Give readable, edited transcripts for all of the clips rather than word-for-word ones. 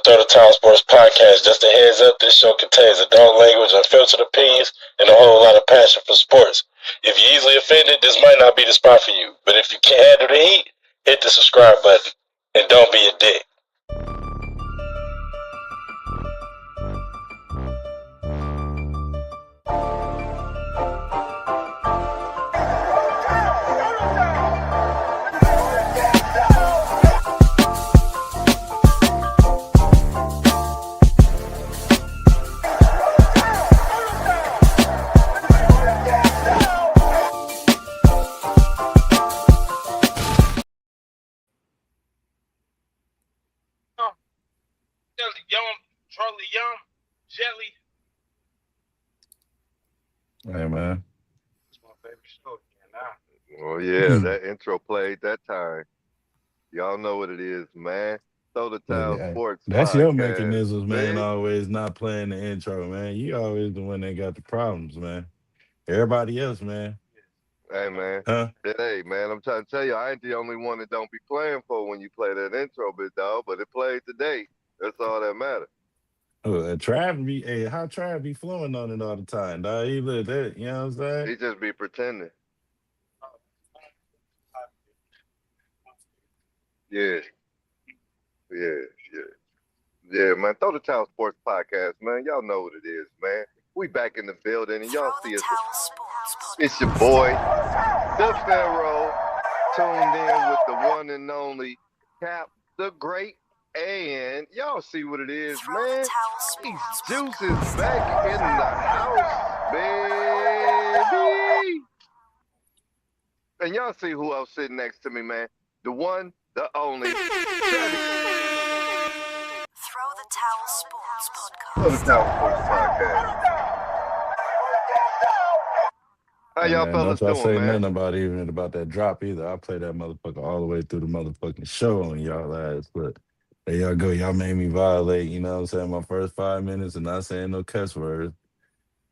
Throw the Town Sports Podcast. Just a heads up, this show contains adult language, unfiltered opinions, and a whole lot of passion for sports. If you're easily offended, this might not be the spot for you. But if you can't handle the heat, hit the subscribe button. And don't be a dick. Charlie Young, Jelly. Hey, man. It's my favorite show now. Oh, yeah, that intro played that time. Y'all know what it is, man. Throw the Town Sports That's Podcast, your mechanisms, man. man. Always not playing the intro, man. You always the one that got the problems, man. Everybody else, man. Hey, man. Huh? Hey, man, I'm trying to tell you, I ain't the only one that don't be playing for when you play that intro, big dog, but it played today. That's all that matters. Oh, Trav be, hey, how Trav be flowing on it all the time, dog? He look that, you know what I'm saying? He just be pretending. Yeah. Yeah, man. Throw the Town Sports Podcast, man. Y'all know what it is, man. We back in the building, and y'all see us. It's your boy, the Pharaoh, tuned in with the one and only Cap, the Great. And y'all see what it is, man. These juices back in the house, baby. And y'all see who else sitting next to me, man. The one, the only. Throw the Towel Sports Podcast. Throw the Towel Sports Podcast. How y'all fellas don't doing, say man? nothing about that drop either. I play that motherfucker all the way through the motherfucking show on y'all ass, but there y'all go. Y'all made me violate, you know what I'm saying, my first 5 minutes and not saying no cuss words.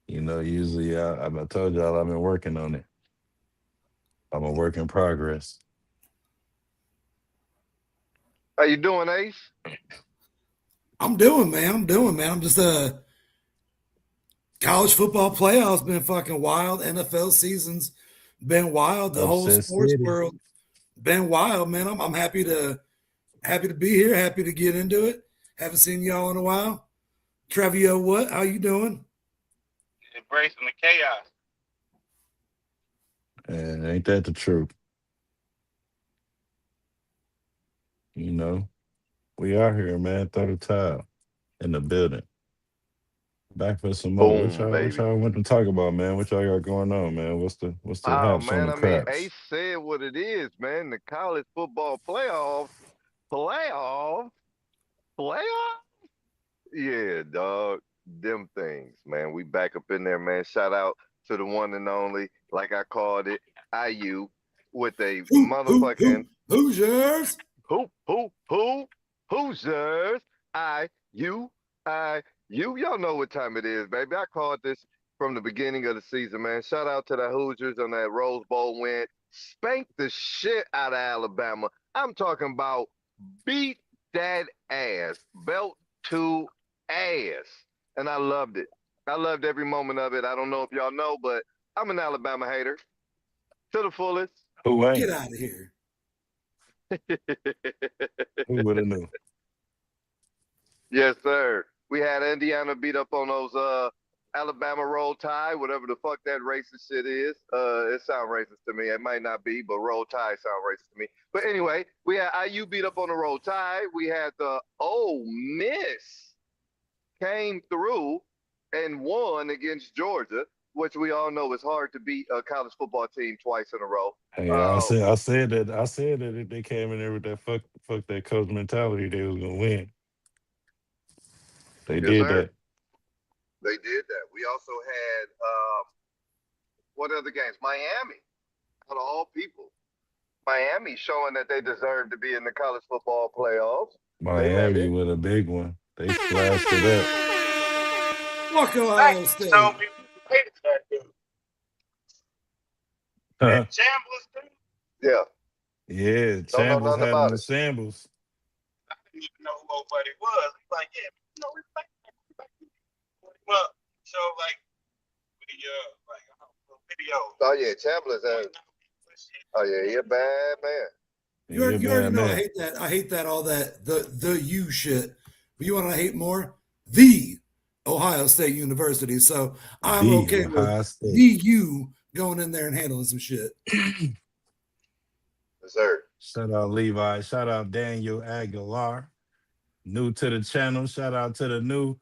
You know, usually I told y'all I've been working on it. I'm a work in progress. How you doing, Ace? I'm doing, man. I'm just college football playoffs been fucking wild. NFL season's been wild. The whole sports world been wild, man. I'm happy to be here. Happy to get into it. Haven't seen y'all in a while. Trevio, what? How you doing? Embracing the chaos. And ain't that the truth? You know, we are here, man. Throw the towel in the building. Back for some more. What y'all want to talk about, man? What y'all got going on, man? What's the haps on the craps? Ace said what it is, man. The college football playoffs. Yeah, dog. Them things, man. We back up in there, man. Shout out to the one and only, like I called it, IU, with a motherfucking Hoosiers. Hoosiers. IU. Y'all know what time it is, baby. I called this from the beginning of the season, man. Shout out to the Hoosiers on that Rose Bowl win. Spanked the shit out of Alabama. I'm talking about beat that ass. Belt to ass. And I loved it. I loved every moment of it. I don't know if y'all know, but I'm an Alabama hater. To the fullest. Who ain't? Get out of here. Who would have knew? Yes, sir. We had Indiana beat up on those Alabama Roll Tide, whatever the fuck that racist shit is. It sounds racist to me. It might not be, but Roll Tide sound racist to me. But anyway, we had IU beat up on the Roll Tide. We had the Ole Miss came through and won against Georgia, which we all know is hard to beat a college football team twice in a row. Hey, I said that if they came in there with that fuck that coach mentality, they was gonna win. They did that. They did that. We also had what other games? Miami, out of all people. Miami showing that they deserve to be in the college football playoffs. Miami with a big one. They splashed it up. Fuck Ohio State. That shambles thing? Yeah. Yeah, shambles had them in shambles. didn't even know who old buddy was. He's like, yeah, you know, it's like, well, so like video. Oh yeah, Chambliss has. Oh yeah, he a bad man. You already know I hate that. I hate that all that the U shit. But you want to hate more? The Ohio State University. So I'm okay with the U going in there and handling some shit. Yes, sir. Shout out Levi. Shout out Daniel Aguilar. New to the channel. Shout out to the new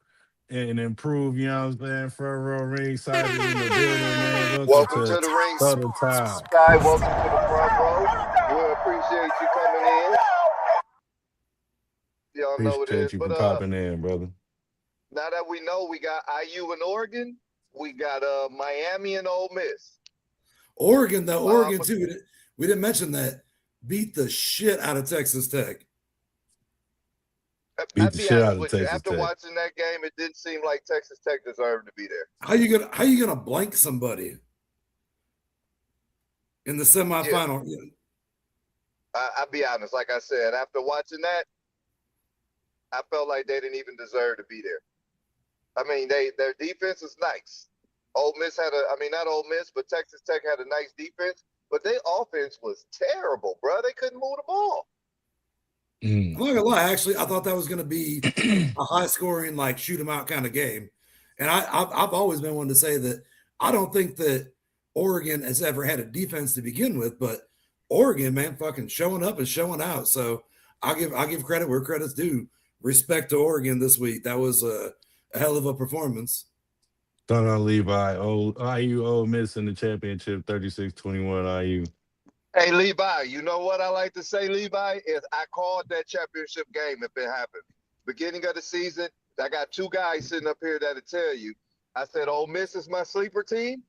and improved, you know what I'm saying? Front row ringside in the building, man. Welcome to the ring. Sky, welcome to the front row. We appreciate you coming in. Y'all know what it is. You for popping in, brother. Now that we know we got IU in Oregon, we got Miami and Ole Miss. Oregon, though, Oregon too. We didn't mention that. Beat the shit out of Texas Tech. I'd be honest with you. After watching that game, it didn't seem like Texas Tech deserved to be there. How you gonna blank somebody in the semifinal? Yeah. I'll be honest. Like I said, after watching that, I felt like they didn't even deserve to be there. I mean, their defense is nice. Ole Miss had not Ole Miss, but Texas Tech had a nice defense. But their offense was terrible, bro. They couldn't move the ball. I'm not gonna lie, actually, I thought that was gonna be a high-scoring, like shoot 'em out kind of game. And I've always been one to say that I don't think that Oregon has ever had a defense to begin with, but Oregon, man, fucking showing up and showing out. So I give credit where credit's due. Respect to Oregon this week. That was a hell of a performance. Shout out Levi. IU Ole Miss in the championship, 36-21 IU. Hey, Levi, you know what I like to say, Levi, is I called that championship game if it happened. Beginning of the season, I got two guys sitting up here that'll tell you. I said, Ole Miss is my sleeper team,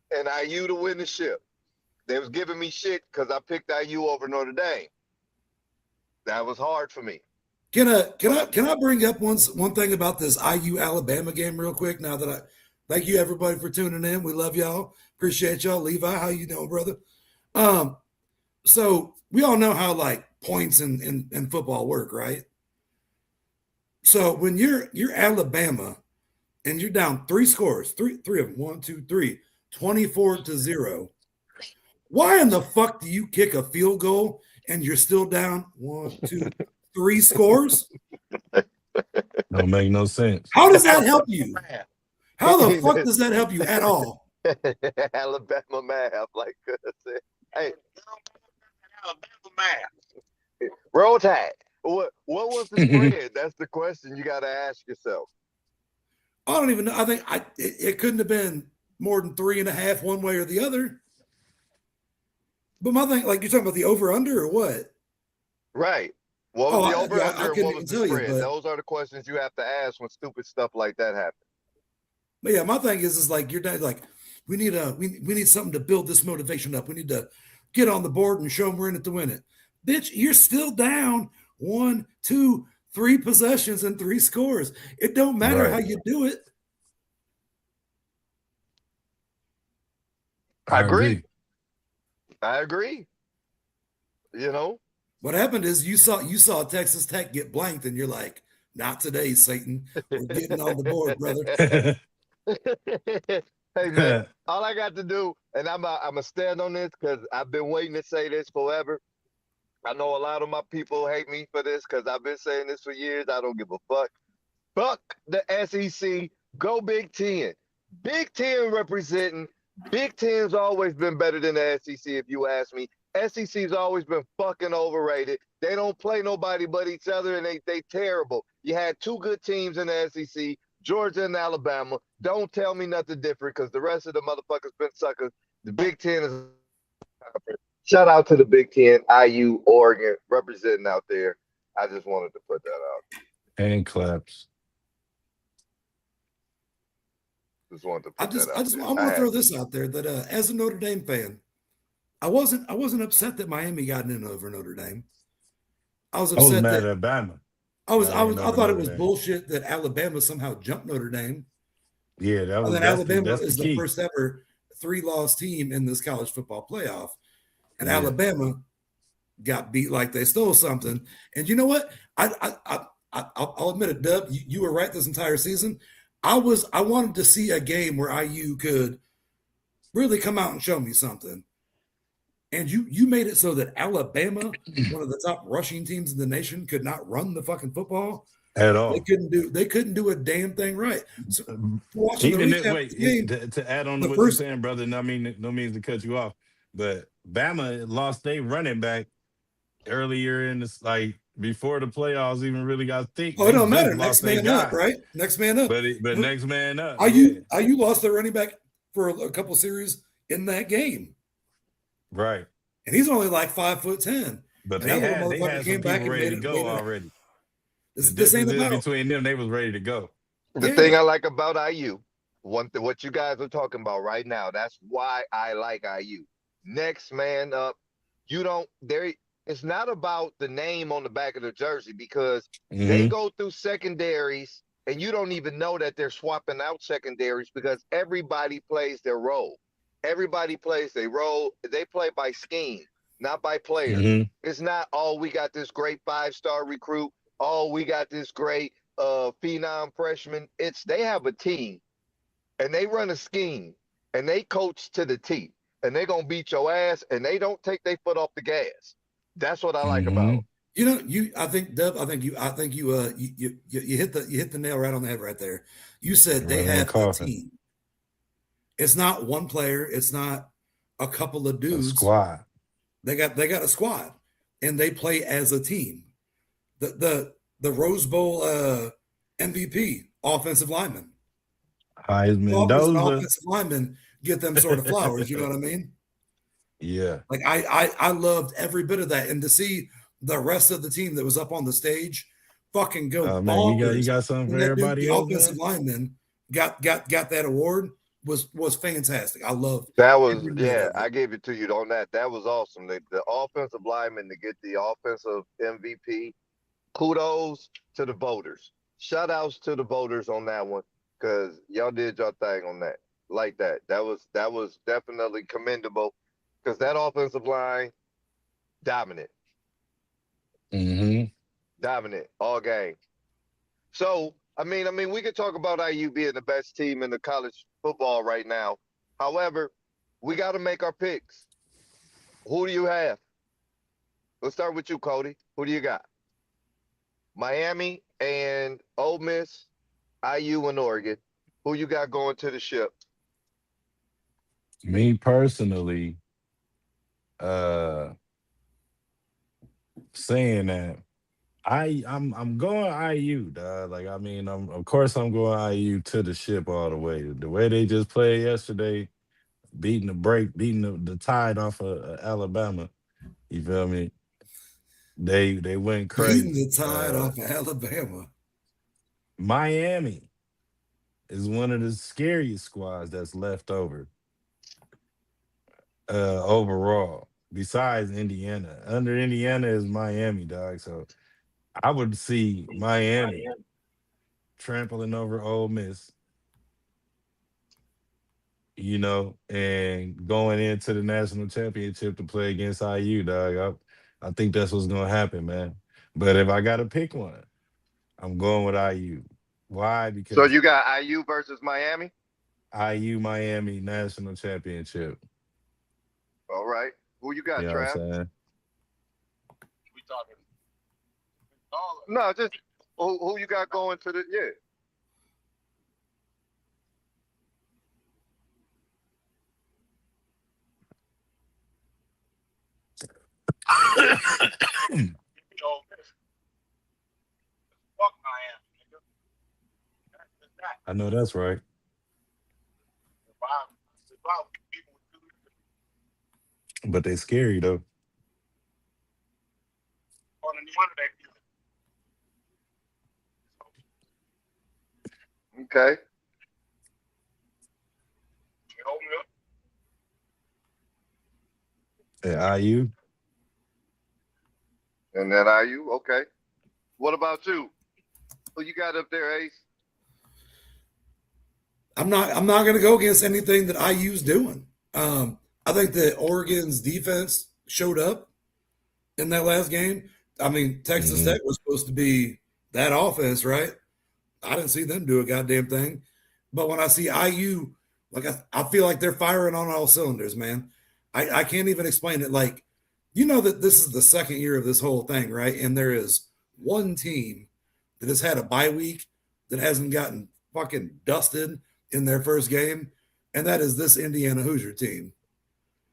and IU to win the ship. They was giving me shit because I picked IU over Notre Dame. That was hard for me. Can I bring up one thing about this IU Alabama game real quick? Now that I thank you everybody for tuning in. We love y'all. Appreciate y'all. Levi, how you doing, brother? So we all know how like points in football work, right? So when you're Alabama and you're down three scores, three of them, 1, 2, 3, 24-0. Why in the fuck do you kick a field goal and you're still down 1, 2, 3 scores? Don't make no sense. How does that help you? How the fuck does that help you at all? Alabama math, like I said. Hey, Alabama math. Roll Tide. What was the spread? That's the question you got to ask yourself. I don't even know. I think it couldn't have been more than 3.5 one way or the other. But my thing, like you're talking about the over-under or what? Right. What was the over-under and what was the spread? Those are the questions you have to ask when stupid stuff like that happens. But yeah, my thing is like you're like, we need something to build this motivation up. We need to get on the board and show them we're in it to win it. Bitch, you're still down 1, 2, 3 possessions and 3 scores. It don't matter how you do it. I agree. You know, what happened is you saw Texas Tech get blanked, and you're like, "Not today, Satan. We're getting on the board, brother." Hey man, all I got to do, and I'm a stand on this because I've been waiting to say this forever. I know a lot of my people hate me for this because I've been saying this for years. I don't give a fuck. Fuck the SEC. Go Big Ten. Big Ten representing. Big Ten's always been better than the SEC, if you ask me. SEC's always been fucking overrated. They don't play nobody but each other, and they terrible. You had 2 good teams in the SEC, Georgia and Alabama. Don't tell me nothing different because the rest of the motherfuckers been suckers. The Big Ten is shout out to the Big Ten, IU, Oregon, representing out there. I just wanted to put that out. And claps. Just wanted to put that out. I'm gonna throw this out there that as a Notre Dame fan, I wasn't upset that Miami got in over Notre Dame. I was upset that Alabama. I thought it was bullshit that Alabama somehow jumped Notre Dame. Yeah, that was. Alabama is the first ever 3-loss team in this college football playoff, and Alabama got beat like they stole something. And you know what? I'll admit it, Dub. You were right this entire season. I wanted to see a game where IU could really come out and show me something. And you made it so that Alabama, one of the top rushing teams in the nation, could not run the fucking football at all. They couldn't do a damn thing right. So watching Even the recap to add on to what you're saying, brother. No means to cut you off, but Bama lost their running back earlier in this, like before the playoffs even really got thick. Oh, it don't matter. Next man up, right? Next man up. But next man up. IU lost their running back for a couple series in that game. Right. And he's only like 5'10". But they had some people ready to go already. This ain't about between them, they was ready to go. The thing I like about IU, what you guys are talking about right now, that's why I like IU. Next man up. It's not about the name on the back of the jersey, because they go through secondaries and you don't even know that they're swapping out secondaries, because everybody plays their role. Everybody plays their role. They play by scheme, not by player. It's not, oh, we got this great 5-star recruit. Oh, we got this great phenom freshman. They have a team, and they run a scheme, and they coach to the T, and they're going to beat your ass, and they don't take their foot off the gas. That's what I like about them. You know, I think Dub, you hit the nail right on the head right there. You said they have a team. It's not one player. It's not a couple of dudes. A squad. They got a squad, and they play as a team. The Rose Bowl MVP, offensive lineman. Mendoza. Offensive lineman get them sort of flowers. You know what I mean? Yeah. Like I loved every bit of that, and to see the rest of the team that was up on the stage fucking go. Man, you got something for everybody else. The offensive lineman got that award was fantastic. I loved that. I gave it to you on that. That was awesome. The offensive lineman to get the offensive MVP. Kudos to the voters. Shout outs to the voters on that one, because y'all did your thing on that. Like that. That was definitely commendable, because that offensive line, dominant. Dominant all game. So, I mean, we could talk about IU being the best team in the college football right now. However, we got to make our picks. Who do you have? Let's start with you, Cody. Who do you got? Miami and Ole Miss, IU and Oregon. Who you got going to the ship? Me personally, saying that I'm going IU, dog. Like, I mean, of course I'm going IU to the ship all the way. The way they just played yesterday, beating the tide off of Alabama. You feel me? They went crazy. Beating the tide off of Alabama. Miami is one of the scariest squads that's left over. Overall, besides Indiana. Under Indiana is Miami, dog. So I would see Miami trampling over Ole Miss, you know, and going into the national championship to play against IU, dog. I think that's what's gonna happen, man. But if I gotta pick one, I'm going with IU. Why? Because so you got IU versus Miami? IU Miami national championship. All right. Who you got, Trav? We talking? No, just who you got going to the Fuck Miami, nigga. I know that's right. But they scary though. Okay. At IU. And then IU, okay. What about you? Who you got up there, Ace? I'm not going to go against anything that IU's doing. I think that Oregon's defense showed up. in that last game. I mean, Texas Tech was supposed to be that offense, right? I didn't see them do a goddamn thing. But when I see IU, like I feel like they're firing on all cylinders, man. I can't even explain it. Like, you know that this is the second year of this whole thing, right? And there is one team that has had a bye week that hasn't gotten fucking dusted in their first game, and that is this Indiana Hoosier team.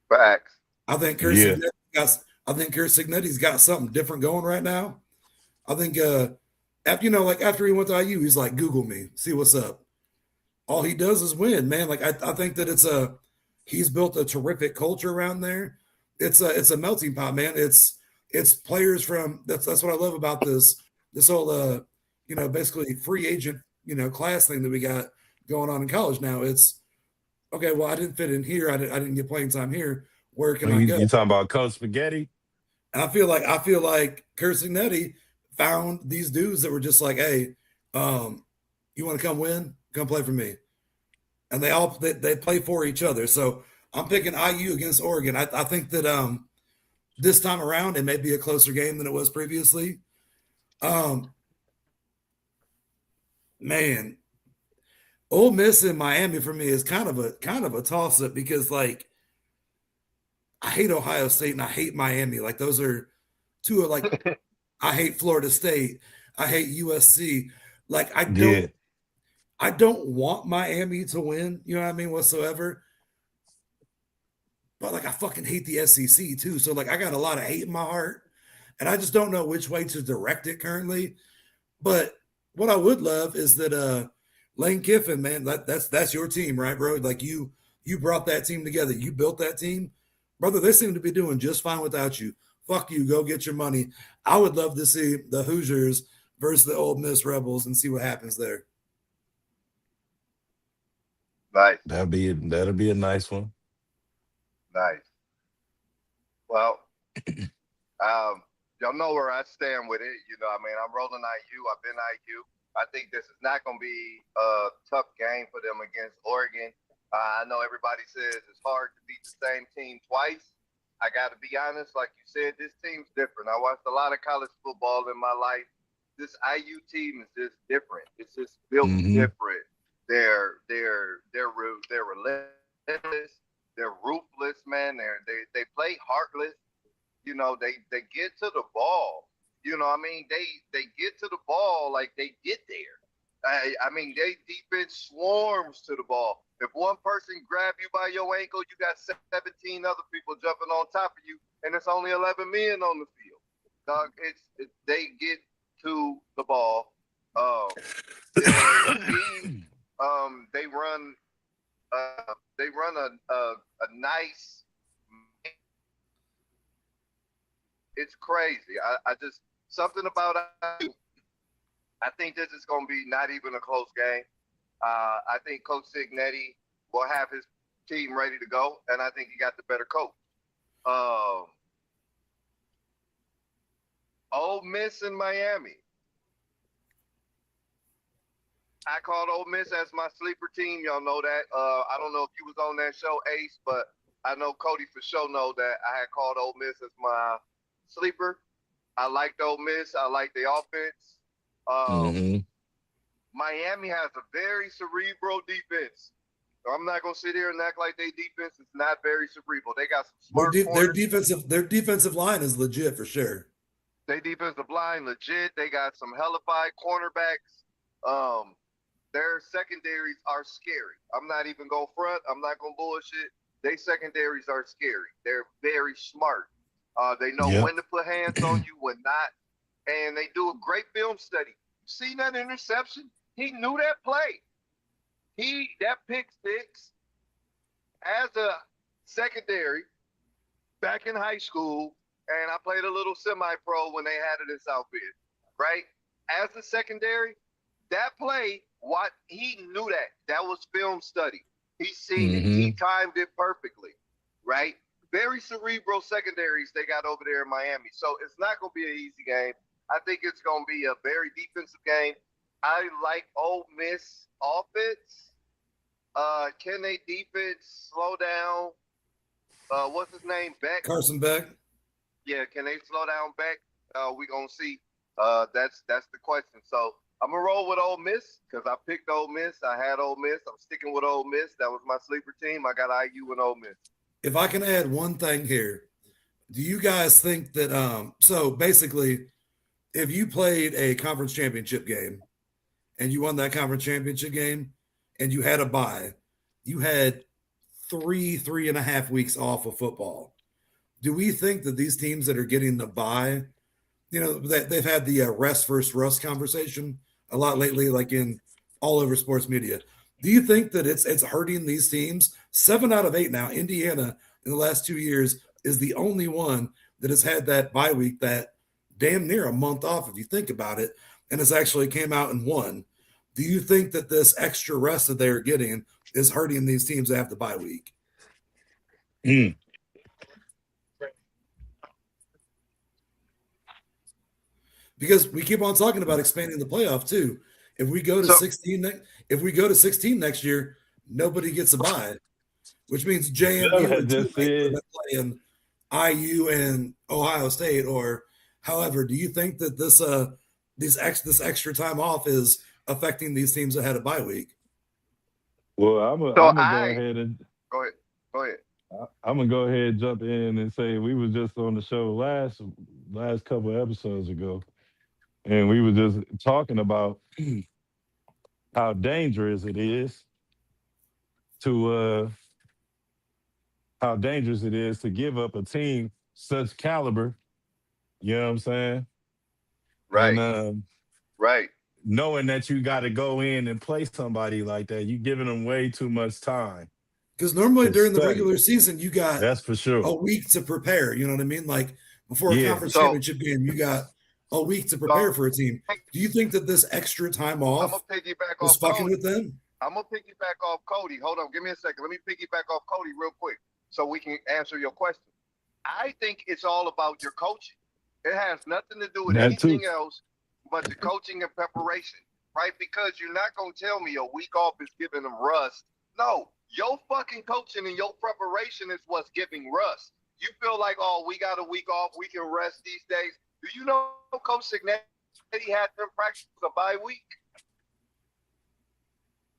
Facts. I think Kurt Cignetti's got something different going right now. I think after he went to IU, he's like, Google me, see what's up. All he does is win, man. Like I think that he's built a terrific culture around there. It's a melting pot, man. It's players from that's what I love about this whole basically free agent class thing that we got going on in college now. It's okay. Well, I didn't fit in here. I didn't get playing time here. Where can I go? You talking about Coach Spaghetti? And I feel like Kurt Cignetti found these dudes that were just like, hey, you want to come win? Come play for me. And they play for each other. So I'm picking IU against Oregon. I think that this time around it may be a closer game than it was previously. Man, Ole Miss and Miami for me is kind of a toss up because like I hate Ohio State and I hate Miami. Like those are two of like I hate Florida State. I hate USC. Like I don't want Miami to win, you know what I mean, whatsoever. But like I fucking hate the SEC too. So like I got a lot of hate in my heart. And I just don't know which way to direct it currently. But what I would love is that Lane Kiffin, man, that's your team, right, bro? Like you brought that team together. You built that team. Brother, they seem to be doing just fine without you. Fuck you. Go get your money. I would love to see the Hoosiers versus the Ole Miss Rebels and see what happens there. Nice. That'll be a nice one. Nice. Well, y'all know where I stand with it. You know, I mean, I'm rolling IU. I've been IU. I think this is not going to be a tough game for them against Oregon. I know everybody says it's hard to beat the same team twice. I got to be honest, like you said, this team's different. I watched a lot of college football in my life. This IU team is just different. It's just built different. They're relentless. They're ruthless, man. They play heartless. You know, they get to the ball. You know, I mean, they get to the ball like they get there. I mean, they defense swarms to the ball. If one person grab you by your ankle, you got 17 other people jumping on top of you, and it's only 11 men on the field. Dog, they get to the ball. They run a nice. It's crazy. I just something about it. I think this is going to be not even a close game. I think Coach Cignetti will have his team ready to go, and I think he got the better coach. Ole Miss and Miami. I called Ole Miss as my sleeper team. Y'all know that. I don't know if you was on that show, Ace, but I know Cody for sure know that I had called Ole Miss as my sleeper. I liked Ole Miss. I like the offense. Miami has a very cerebral defense. So I'm not gonna sit here and act like their defense is not very cerebral. They got some smart corners. Their defensive line is legit for sure. Their defensive line legit. They got some hellified cornerbacks. Their secondaries are scary. I'm not even gonna front. I'm not gonna bullshit. Their secondaries are scary. They're very smart. They know when to put hands on you, when not, and they do a great film study. See that interception? He knew that play. That pick six as a secondary back in high school, and I played a little semi-pro when they had it in South Bend, right? As a secondary, that play, he knew that. That was film study. He seen it. He timed it perfectly, right? Very cerebral secondaries they got over there in Miami. So it's not going to be an easy game. I think it's going to be a very defensive game. I like Ole Miss offense. Can they defense slow down? What's his name? Beck? Carson Beck. Yeah, can they slow down back? We gonna see. That's the question. So I'm gonna roll with Ole Miss because I picked Ole Miss. I had Ole Miss. I'm sticking with Ole Miss. That was my sleeper team. I got IU and Ole Miss. If I can add one thing here, do you guys think that so basically if you played a conference championship game and you won that conference championship game and you had a bye, you had 3.5 weeks off of football. Do we think that these teams that are getting the bye, that they've had the rest versus rust conversation a lot lately, like in all over sports media. Do you think that it's hurting these teams? 7 out of 8 now. Indiana in the last 2 years is the only one that has had that bye week that damn near a month off, if you think about it, and has actually came out and won. Do you think that this extra rest that they're getting is hurting these teams that have the bye week? Because we keep on talking about expanding the playoff too. If we go to 16 next year, nobody gets a bye, which means JMU and Tulane are playing IU and Ohio State or however. Do you think that this extra time off is affecting these teams that had a bye week? Well, I'm gonna go ahead and go ahead. I'm gonna go ahead and jump in and say we was just on the show last couple of episodes ago, and we were just talking about how dangerous it is to give up a team such caliber. You know what I'm saying? Right. And right. Knowing that you got to go in and play somebody like that, you giving them way too much time. Because normally during the regular season, you got that's for sure a week to prepare. You know what I mean? Like before a conference championship game, you got a week to prepare for a team. Do you think that this extra time off was fucking with them? I'm gonna piggyback off Cody. Hold on, give me a second. Let me piggyback off Cody real quick so we can answer your question. I think it's all about your coaching. It has nothing to do with anything else but the coaching and preparation, right? Because you're not gonna tell me a week off is giving them rust. No, your fucking coaching and your preparation is what's giving rust. You feel like, oh, we got a week off, we can rest these days. Do you know Coach Signetti had them practice a bye week?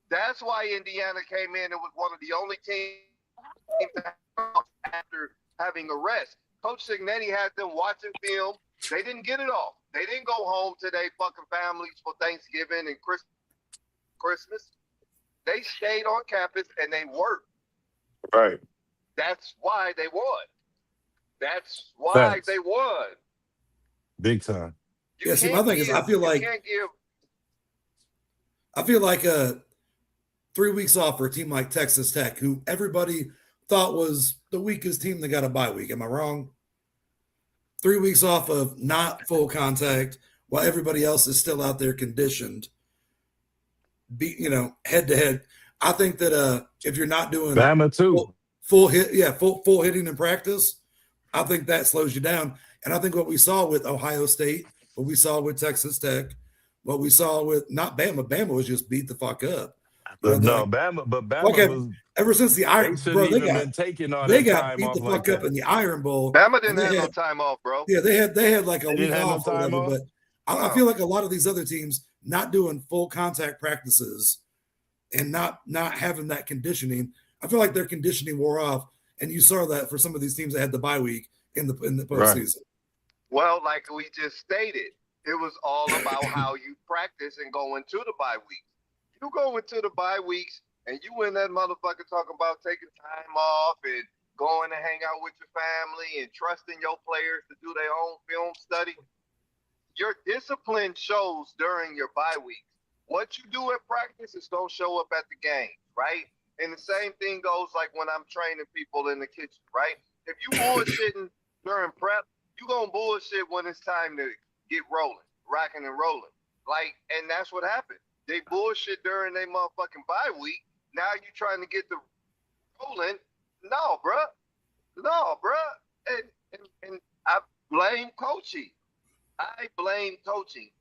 That's why Indiana came in and was one of the only teams after having a rest. Coach Signetti had them watching film. They didn't get it off. They didn't go home to their fucking families for Thanksgiving and Christmas. They stayed on campus and they worked. Right. That's why they won. That's why they won. Big time. Yeah, see, my thing is I feel like 3 weeks off for a team like Texas Tech, who everybody thought was the weakest team that got a bye week. Am I wrong? 3 weeks off of not full contact while everybody else is still out there conditioned. Head to head. I think that if you're not doing Bama too full hitting in practice, I think that slows you down. And I think what we saw with Ohio State, what we saw with Texas Tech, what we saw with not Bama, Bama was just beat the fuck up. Bama was ever since the Iron Bro, they got beat the fuck up in the Iron Bowl. Bama didn't have no time off, bro. Yeah, they had like a week off or whatever, but I feel like a lot of these other teams not doing full contact practices and not having that conditioning. I feel like their conditioning wore off, and you saw that for some of these teams that had the bye week in the postseason. Right. Well, like we just stated, it was all about how you practice and go into the bye weeks. You go into the bye weeks and you in that motherfucker talking about taking time off and going to hang out with your family and trusting your players to do their own film study. Your discipline shows during your bye weeks. What you do at practice is going to show up at the game, right? And the same thing goes like when I'm training people in the kitchen, right? If you bullshitting during prep, you going to bullshit when it's time to get rolling, rocking and rolling. And that's what happened. They bullshit during their motherfucking bye week. Now you trying to get the rolling. No, bruh. And I blame coaching.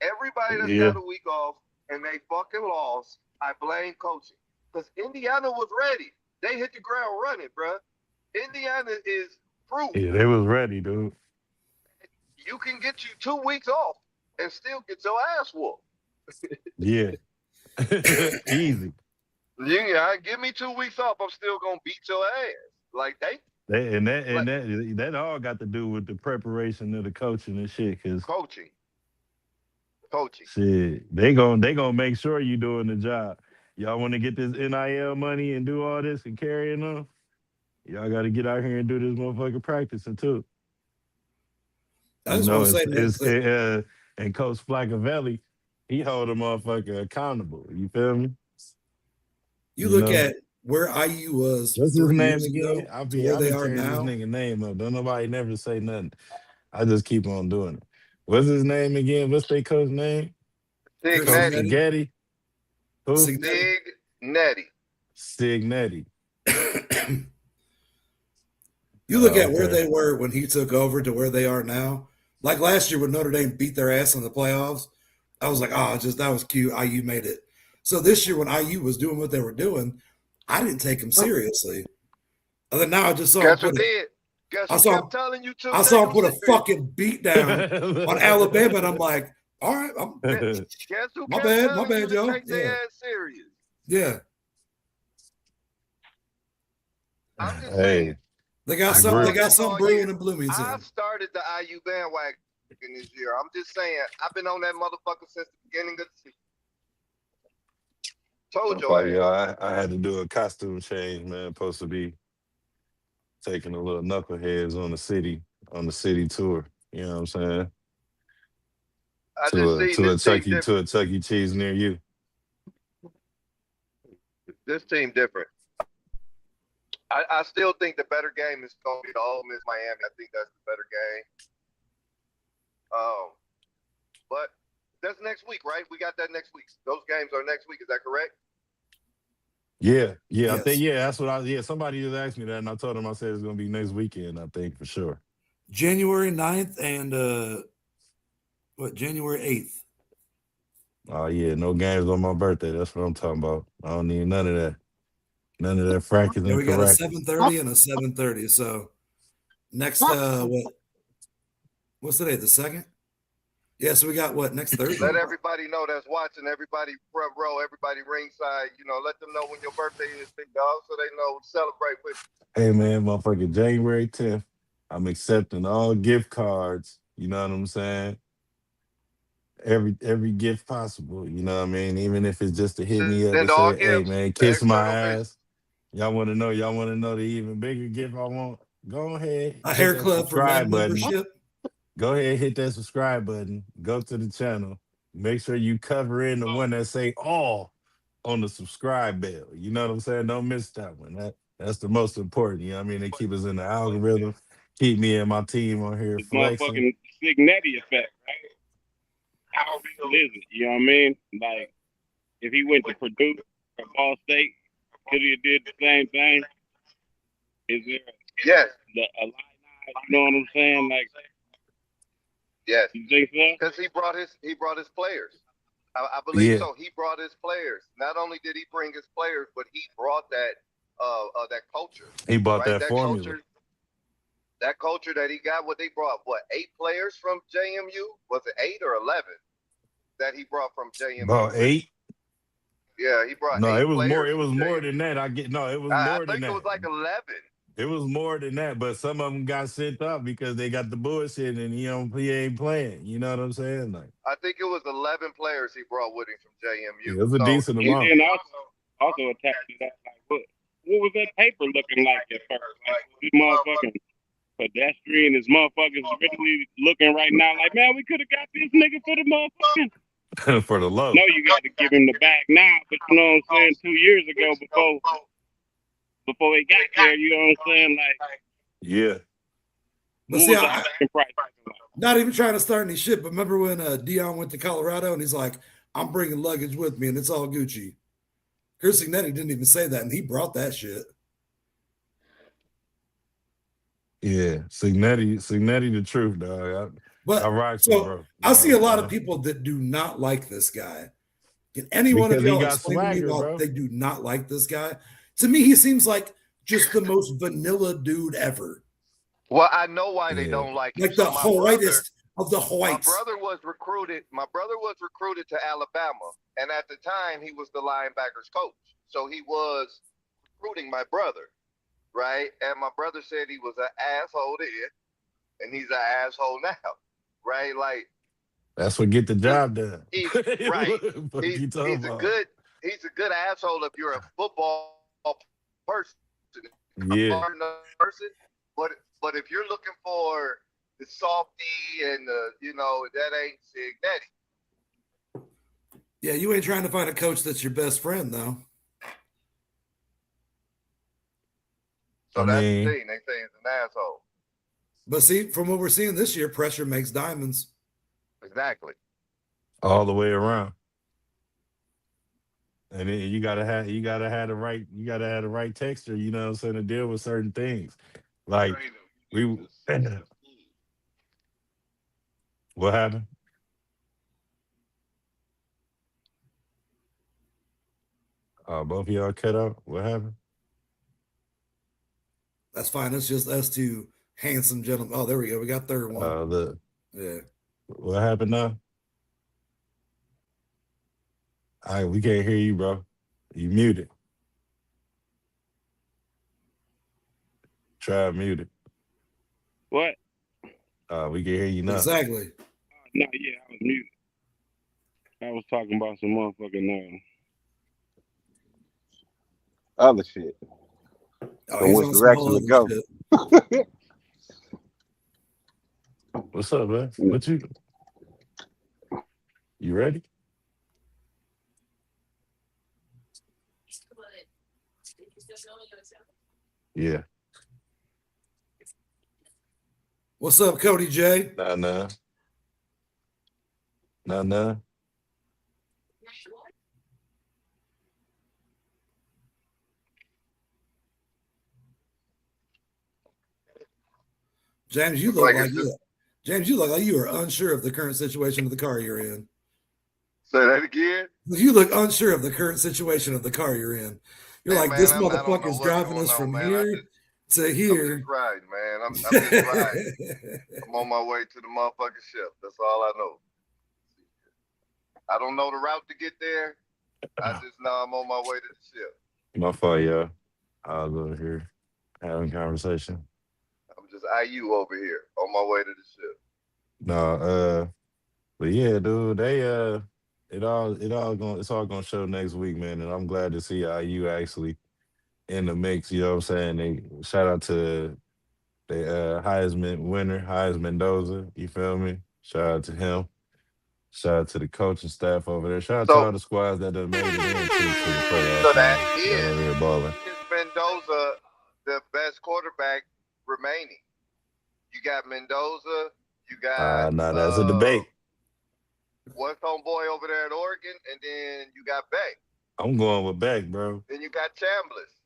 Everybody that's got a week off and they fucking lost, I blame coaching. Because Indiana was ready. They hit the ground running, bruh. Indiana is proof. Yeah, they was ready, dude. you can get you 2 weeks off and still get your ass whooped. Yeah. Easy. Yeah, give me 2 weeks off. I'm still gonna beat your ass. Like that all got to do with the preparation of the coaching and shit. Cause coaching. Shit, they gonna make sure you doing the job. Y'all want to get this NIL money and do all this and carrying on? Y'all got to get out here and do this motherfucking practicing too. I just want to say, and Coach Flaccavelli, he hold a motherfucker accountable. You feel me? You look at where IU was. What's his name again? I'll be tearing this nigga name up. Don't nobody never say nothing. I just keep on doing it. What's his name again? What's their coach name? Signetti. Who? Signetti. You look at where they were when he took over to where they are now. Like last year when Notre Dame beat their ass in the playoffs, I was like, that was cute. IU made it. So this year when IU was doing what they were doing, I didn't take them seriously. And then now I just saw him put I saw him put a fucking beat down on Alabama, and I'm like, all right, my bad, y'all. Yeah. I'm just saying. They got some brewing in Bloomington. I've started the IU bandwagon this year. I'm just saying, I've been on that motherfucker since the beginning of the season. Told you. I had to do a costume change, man. Supposed to be taking a little knuckleheads on the city tour. You know what I'm saying? To a Chuck E. Cheese near you. This team different. I still think the better game is going to be the Ole Miss Miami. I think that's the better game. But that's next week, right? We got that next week. Those games are next week. Is that correct? Yeah. Yes. I think, that's what somebody just asked me that, and I told them, I said it's going to be next weekend, I think, for sure. January 9th and, January 8th. Oh, yeah, no games on my birthday. That's what I'm talking about. I don't need none of that. None of that fracking. Yeah, we got a 7:30 and a 7:30. So next, what's today? The 2nd? Yeah, so we got next Thursday? Let everybody know that's watching, everybody front row, everybody ringside, let them know when your birthday is, big dog, so they know to celebrate with you. Hey, man, motherfucking January 10th, I'm accepting all gift cards, you know what I'm saying? Every gift possible, you know what I mean? Even if it's just to hit me up and say, hey, man, kiss my ass. Y'all want to know the even bigger gift I want? Go ahead. A hair club for membership. Go ahead, hit that subscribe button. Go to the channel. Make sure you cover in the one that say all on the subscribe bell. You know what I'm saying? Don't miss that one. That's the most important. You know what I mean? They keep us in the algorithm. Keep me and my team on here flexing. Motherfucking Signetti effect, right? How real is it? You know what I mean? Like, if he went to Purdue or Ball State, could he have did the same thing? Is there a line? You know what I'm saying? Like, yes. You think so? Because he brought his players. I believe so. He brought his players. Not only did he bring his players, but he brought that culture. He brought that formula. That culture that he got. What they brought? 8 players from JMU? Was it 8 or 11 that he brought from JMU? About 8. Yeah, he brought. No, 8 it was players more. It was more JMU. than that. It was more than that. I think it was like 11. It was more than that, but some of them got sent up because they got the bullshit and he ain't playing. You know what I'm saying? Like, I think it was 11 players he brought with him from JMU. It was a decent amount. And also attached to that, like, what was that paper looking like at first? Like, this motherfucking pedestrian, this motherfucker's really looking right now like, man, we could have got this nigga for the motherfucking for the low. No, you got to give him the bag now, but you know what I'm saying? 2 years ago, before he got there, you know what I'm saying? Like, yeah. But see, not even trying to start any shit, but remember when Dion went to Colorado and he's like, I'm bringing luggage with me and it's all Gucci. Chris Signetti didn't even say that, and he brought that shit. Yeah, Signetti the truth, dog. But I rock so bro. I see a lot of people that do not like this guy. Can anyone of y'all explain to me why they do not like this guy? To me, he seems like just the most vanilla dude ever. Well, I know why they don't like him. Like the whitest of the whites. My brother was recruited to Alabama, and at the time he was the linebackers coach. So he was recruiting my brother, right? And my brother said he was an asshole then, and he's an asshole now, right? Like that's what get the job done. Right. He's He's a good asshole if you're a football person. Yeah. But if you're looking for the softy and that ain't Sig Daddy. Yeah, you ain't trying to find a coach that's your best friend, though. So that's the thing. They say he's an asshole. But see, from what we're seeing this year, pressure makes diamonds. Exactly. All the way around. And then you gotta have the right texture, you know what I'm saying, to deal with certain things. Like what happened? Both of y'all cut out. What happened? That's fine. It's just us two handsome gentlemen. Oh, there we go. We got third one. Look. Yeah. What happened now? All right, we can't hear you, bro. You muted. Try mute it. What? We can hear you now. Exactly. No, yeah, I was muted. I was talking about some motherfucking other shit. Oh, he's which direction to go? What's up, man? What you ready? Yeah. What's up, Cody J? Nah. James, you look like you are unsure of the current situation of the car you're in. Say that again? You look unsure of the current situation of the car you're in. You're like, this motherfucker's driving us from here to here. I'm just riding, man. I'm just riding. I'm on my way to the motherfucking ship. That's all I know. I don't know the route to get there. I just know I'm on my way to the ship. My fault, y'all. I was over here having conversation. I'm just IU over here on my way to the ship. No, but yeah, dude, it's all gonna show next week, man. And I'm glad to see IU actually in the mix. You know what I'm saying? They shout out to the Heisman winner, Heisman Mendoza. You feel me? Shout out to him. Shout out to the coaching staff over there. Shout out to all the squads that have made it into the playoffs. So that is balling. Mendoza the best quarterback remaining? You got Mendoza. You got that's a debate. What's homeboy over there at Oregon, and then you got Beck. I'm going with Beck, bro. Then you got Chambliss.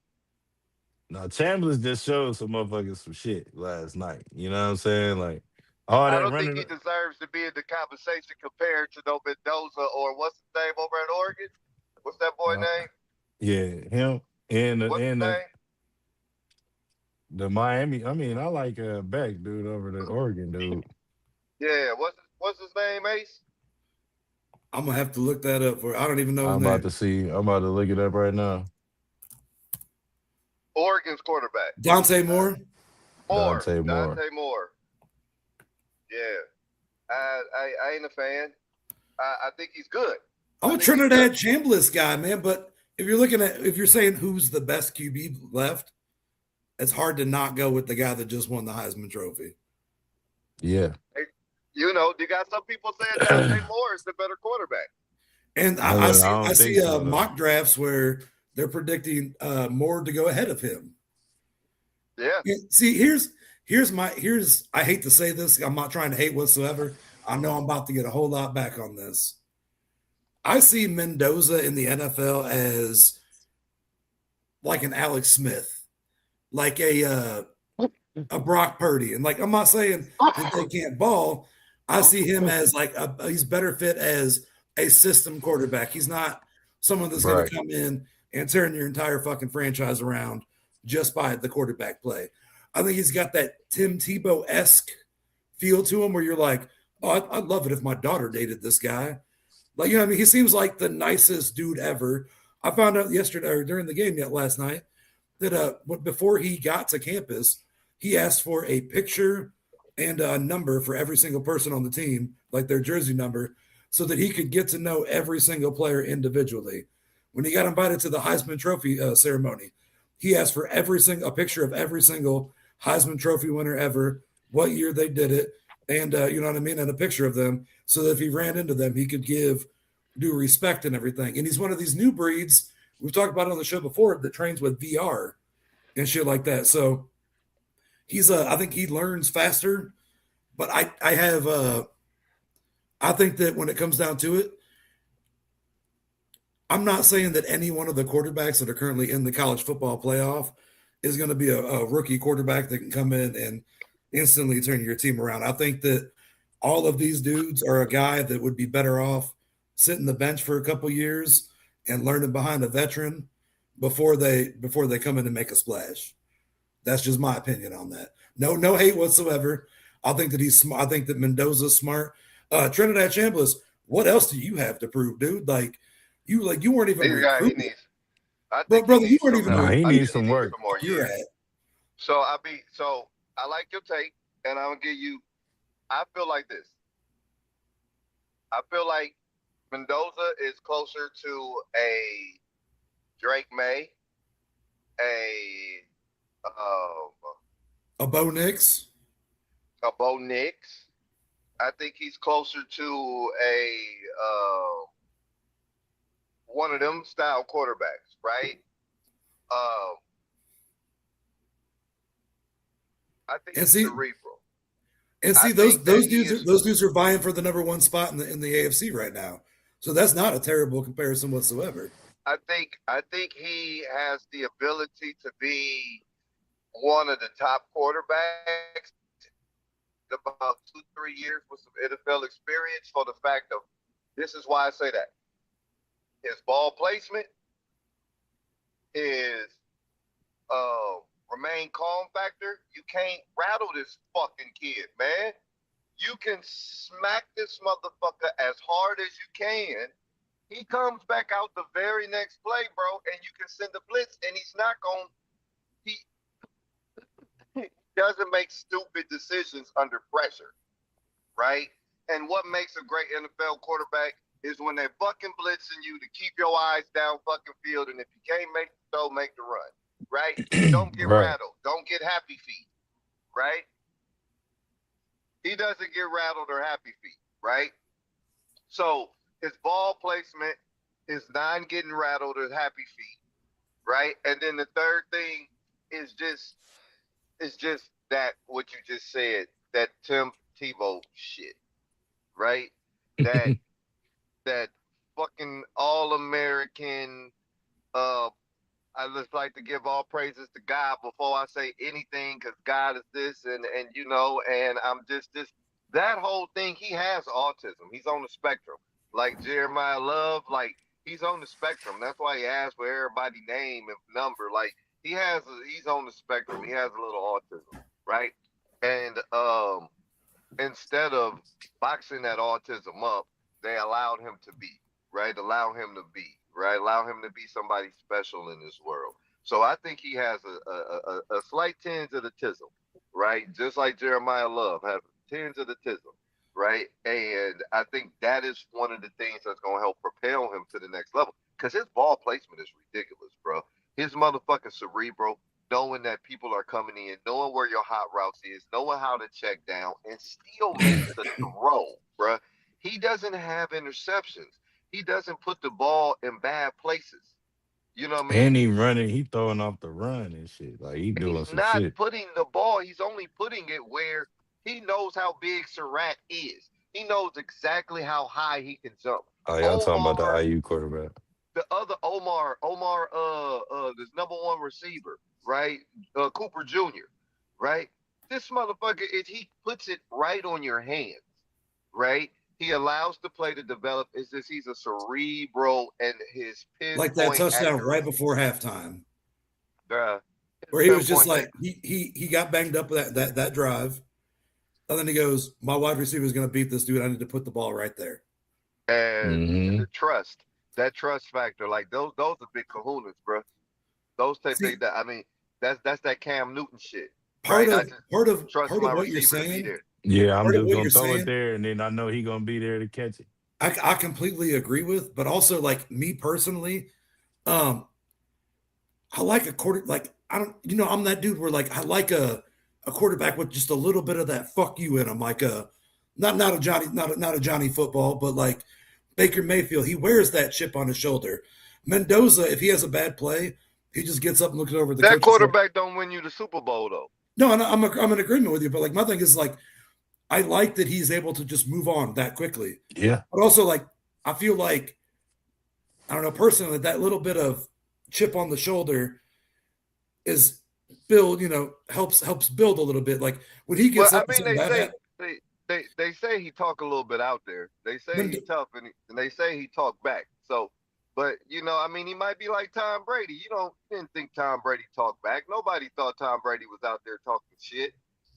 Now Chambliss just showed some motherfuckers some shit last night. You know what I'm saying? Like all that I don't running. think he deserves to be in the conversation compared to no Mendoza or what's his name over at Oregon? What's that boy name? Yeah, him and the Miami. I mean, I like Beck, dude, over the Oregon dude. Yeah, what's his name, Ace? I'm gonna have to look that up. I don't even know. I'm about to look it up right now. Oregon's quarterback. Dante Moore. Dante Moore. Yeah, I ain't a fan. I think he's good. I'm a Trinidad Chambliss guy, man. But if you're saying who's the best QB left, it's hard to not go with the guy that just won the Heisman Trophy. Yeah. You got some people saying Dante Moore is the better quarterback. And I see mock drafts where they're predicting Moore to go ahead of him. Yeah. And see, here's I hate to say this. I'm not trying to hate whatsoever. I know I'm about to get a whole lot back on this. I see Mendoza in the NFL as like an Alex Smith, like a Brock Purdy. And like, I'm not saying that they can't ball. I see him as like he's better fit as a system quarterback. He's not someone that's going to come in and turn your entire fucking franchise around just by the quarterback play. I think he's got that Tim Tebow-esque feel to him where you're like, Oh, I'd love it if my daughter dated this guy. Like, you know what I mean? He seems like the nicest dude ever. I found out yesterday or during the game last night that before he got to campus, he asked for a picture and a number for every single person on the team, like their jersey number, so that he could get to know every single player individually. When he got invited to the Heisman Trophy ceremony, he asked for a picture of every single Heisman Trophy winner ever, what year they did it, and you know what I mean, and a picture of them, so that if he ran into them, he could give due respect and everything. And he's one of these new breeds we've talked about it on the show before that trains with VR and shit like that. So he's I think he learns faster, but I think that when it comes down to it, I'm not saying that any one of the quarterbacks that are currently in the college football playoff is going to be a rookie quarterback that can come in and instantly turn your team around. I think that all of these dudes are a guy that would be better off sitting the bench for a couple years and learning behind a veteran before they come in and make a splash. That's just my opinion on that. No hate whatsoever. I think that he's smart. I think that Mendoza's smart. Trinidad Chambliss, what else do you have to prove, dude? You weren't even recruited. He needs. Brother, you weren't even. No, he needs some work. Some more years. So I like your take, and I'm gonna give you. I feel like this. I feel like Mendoza is closer to a Drake May, a Bo Nix. I think he's closer to a one of them style quarterbacks, right? I think he's cerebral. And see, those dudes are vying for the number one spot in the AFC right now. So that's not a terrible comparison whatsoever. I think he has the ability to be one of the top quarterbacks about 2-3 years with some NFL experience, for the fact of, this is why I say that. His ball placement, his remain calm factor. You can't rattle this fucking kid, man. You can smack this motherfucker as hard as you can. He comes back out the very next play, bro, and you can send a blitz, and he's not going. He doesn't make stupid decisions under pressure, right? And what makes a great NFL quarterback is when they're fucking blitzing you to keep your eyes down fucking field, and if you can't make the throw, make the run, right? Don't get rattled. Don't get happy feet, right? He doesn't get rattled or happy feet, right? So his ball placement is not getting rattled or happy feet, right? And then the third thing is just that what you just said, that Tim Tebow shit, right? That fucking all-American, I just like to give all praises to God before I say anything, because God is this and you know, and I'm just that whole thing. He has autism. He's on the spectrum. Like Jeremiah Love, like he's on the spectrum. That's why he asked for everybody's name and number. Like he's on the spectrum. He has a little autism, right? And instead of boxing that autism up, they allowed him to be, right? Allow him to be, right? Allow him to be somebody special in this world. So I think he has a slight tinge of the tism, right? Just like Jeremiah Love has a tinge of the tism, right? And I think that is one of the things that's going to help propel him to the next level, because his ball placement is ridiculous, bro. His motherfucking cerebral, knowing that people are coming in, knowing where your hot routes is, knowing how to check down, and still makes the throw, bro. He doesn't have interceptions. He doesn't put the ball in bad places. You know what I mean? And he throwing off the run and shit. Like he doing some shit. He's not putting the ball. He's only putting it where he knows how big Surratt is. He knows exactly how high he can jump. Oh, y'all talking about the IU quarterback? The other Omar, this number one receiver, right? Cooper Jr., right? This motherfucker, he puts it right on your hands, right? He allows the play to develop. It's just he's a cerebral, and his pinpoint like that touchdown accuracy, right before halftime, where he was just like he got banged up that drive. And then he goes, my wide receiver is going to beat this dude. I need to put the ball right there. And the trust, that trust factor, like those are big kahunas, bro. Those type things. I mean, that's that Cam Newton shit. Part right? of my what you're receiver to be saying. there. Yeah, I'm just gonna throw it there, and then I know he's gonna be there to catch it. I completely agree with, but also like me personally, I like a quarter. Like I don't, I'm that dude where like I like a quarterback with just a little bit of that fuck you in him, like not a Johnny football, but like Baker Mayfield. He wears that chip on his shoulder. Mendoza, if he has a bad play, he just gets up and looks over at the that quarterback. Don't win you the Super Bowl though. No, I'm in agreement with you, but like my thing is like I like that he's able to just move on that quickly. Yeah, but also like I feel like I don't know personally that little bit of chip on the shoulder is build, helps build a little bit. Like when he gets up, they say he talk a little bit out there. They say he's tough, and they say he talk back. So, but he might be like Tom Brady. Didn't think Tom Brady talked back. Nobody thought Tom Brady was out there talking shit,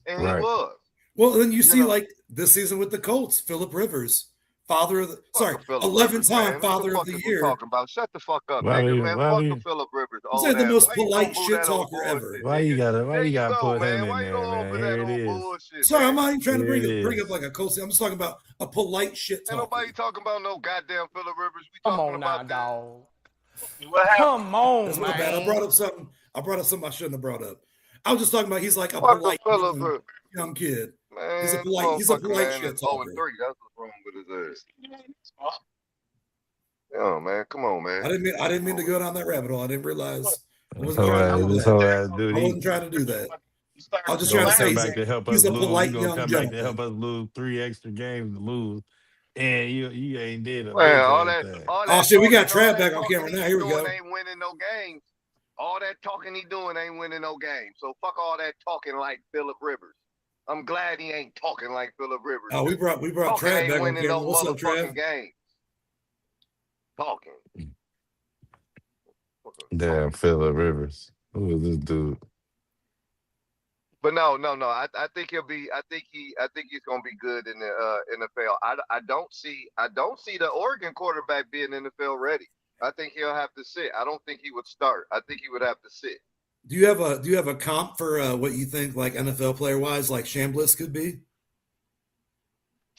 and he was. Well, then you see, like this season with the Colts, Phillip Rivers, 11-time father of the year. Talking about? Shut the fuck up, nigga, man. Fuck Phillip Rivers. He's the most polite shit talker ever. Why you gotta put him in there, man? Here it is. Bullshit, sorry, I'm not even trying to bring up like a Colts. I'm just talking about a polite shit talker. Ain't nobody talking about no goddamn Phillip Rivers. We Come talking on about now, dog. Come on, That's man. Bad. I brought up something I shouldn't have brought up. I was just talking about he's like a polite young kid. Man, he's a polite shit talker. 0-3. That's what's wrong with his ass. Oh man, come on, man. I didn't mean to go down that rabbit hole. I didn't realize I wasn't trying to do that. I was just trying to say he's a polite young gentleman. Come back to help us lose 3 extra games to lose. And you ain't did a all that. Oh shit, we got Trav back on camera now. Here we go. Ain't winning no games. All that talking he doing ain't winning no games. So fuck all that talking like Phillip Rivers. I'm glad he ain't talking like Phillip Rivers. Oh, we brought Trav back on camera. What's up, Trav? Games. Talking. Damn, Phillip Rivers. Who is this dude? But no. I think he'll be. I think he's gonna be good in the NFL. I don't see the Oregon quarterback being NFL ready. I think he'll have to sit. I don't think he would start. I think he would have to sit. Do you have a comp for what you think like NFL player wise like Chambliss could be?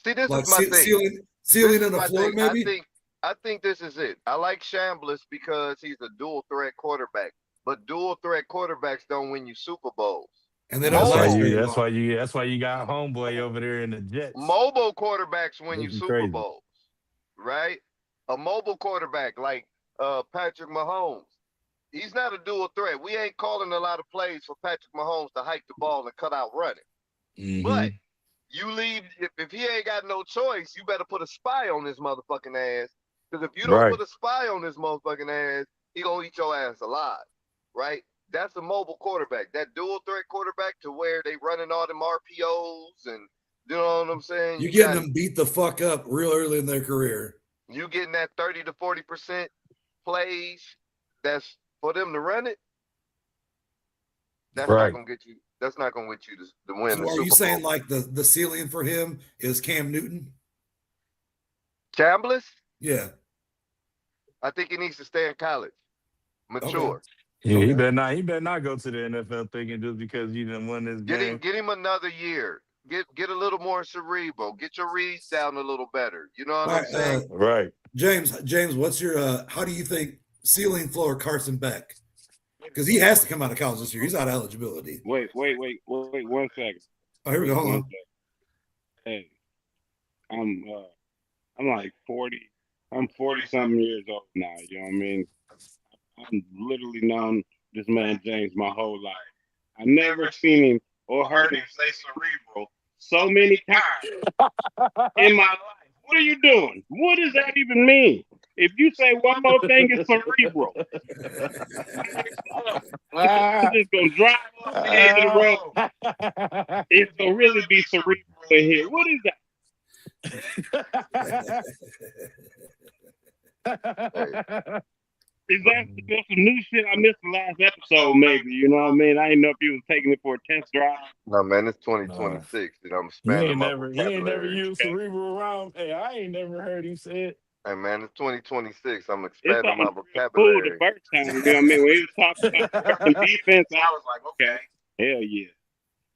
See, this is my thing. Ceiling on the floor, maybe. I think this is it. I like Chambliss because he's a dual threat quarterback. But dual threat quarterbacks don't win you Super Bowls. And they don't. That's why you got homeboy over there in the Jets. Mobile quarterbacks win you Super Bowls, right? A mobile quarterback like Patrick Mahomes. He's not a dual threat. We ain't calling a lot of plays for Patrick Mahomes to hike the ball and cut out running. Mm-hmm. But you leave if he ain't got no choice, you better put a spy on this motherfucking ass. Because if you don't put a spy on this motherfucking ass, he gonna eat your ass alive, right? That's a mobile quarterback. That dual threat quarterback to where they running all them RPOs and you know what I'm saying? You're getting them beat the fuck up real early in their career. You getting that 30 to 40% plays that's for them to run it. That's not gonna get you. That's not gonna get you to win. So the Super Bowl. Are you saying like the ceiling for him is Cam Newton? Chambliss? Yeah. I think he needs to stay in college. Mature. Okay. Yeah, he better not go to the NFL thinking just because you didn't win this game. Get him another year. Get a little more cerebral. Get your reads down a little better. You know what I'm saying? Right. James, what's your how do you think ceiling floor Carson Beck? Because he has to come out of college this year. He's out of eligibility. Wait 1 second. Oh, here we go. Hold on. Hey, I'm like 40. I'm 40-something years old now. You know what I mean? I've literally known this man James my whole life. I've never seen him or heard him say cerebral so many times in my life. What are you doing? What does that even mean? If you say one more thing, it's cerebral. I'm just gonna drive off the edge of the road. It's gonna really be cerebral in here. What is that? Exactly. There's some new shit I missed the last episode, maybe. You know what I mean? I didn't know if you was taking it for a test drive. No, man, it's Nah. 2026, and I'm He expanding ain't my never vocabulary. used cerebral rhyme. Hey, I ain't never heard him say it. Hey, man, it's 2026. I'm It expanding my sounded real cool the vocabulary. first time. You know what I mean? When he was talking about working defense, I was like, okay, hell yeah.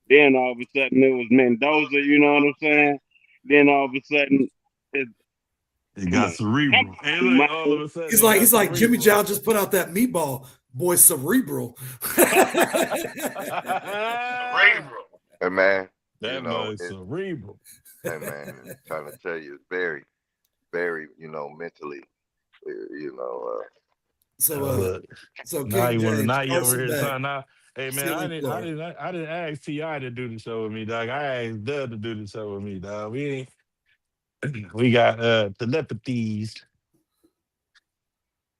Then all of a sudden it was Mendoza. You know what I'm saying? Then all of a sudden it's It got cerebral. Hey, on, look, all of a sudden He's it got like Jimmy cerebral. John just put out that meatball, boy, cerebral. Cerebral. Hey, man, That mug cerebral. hey, man, I'm trying to tell you, it's very, very, mentally, so Now King you want to James, now you over Carson here Beck, trying now. Hey man, stealing floor. I didn't ask Ti to do the show with me, dog. I asked Dub to do the show with me, dog. We got telepathies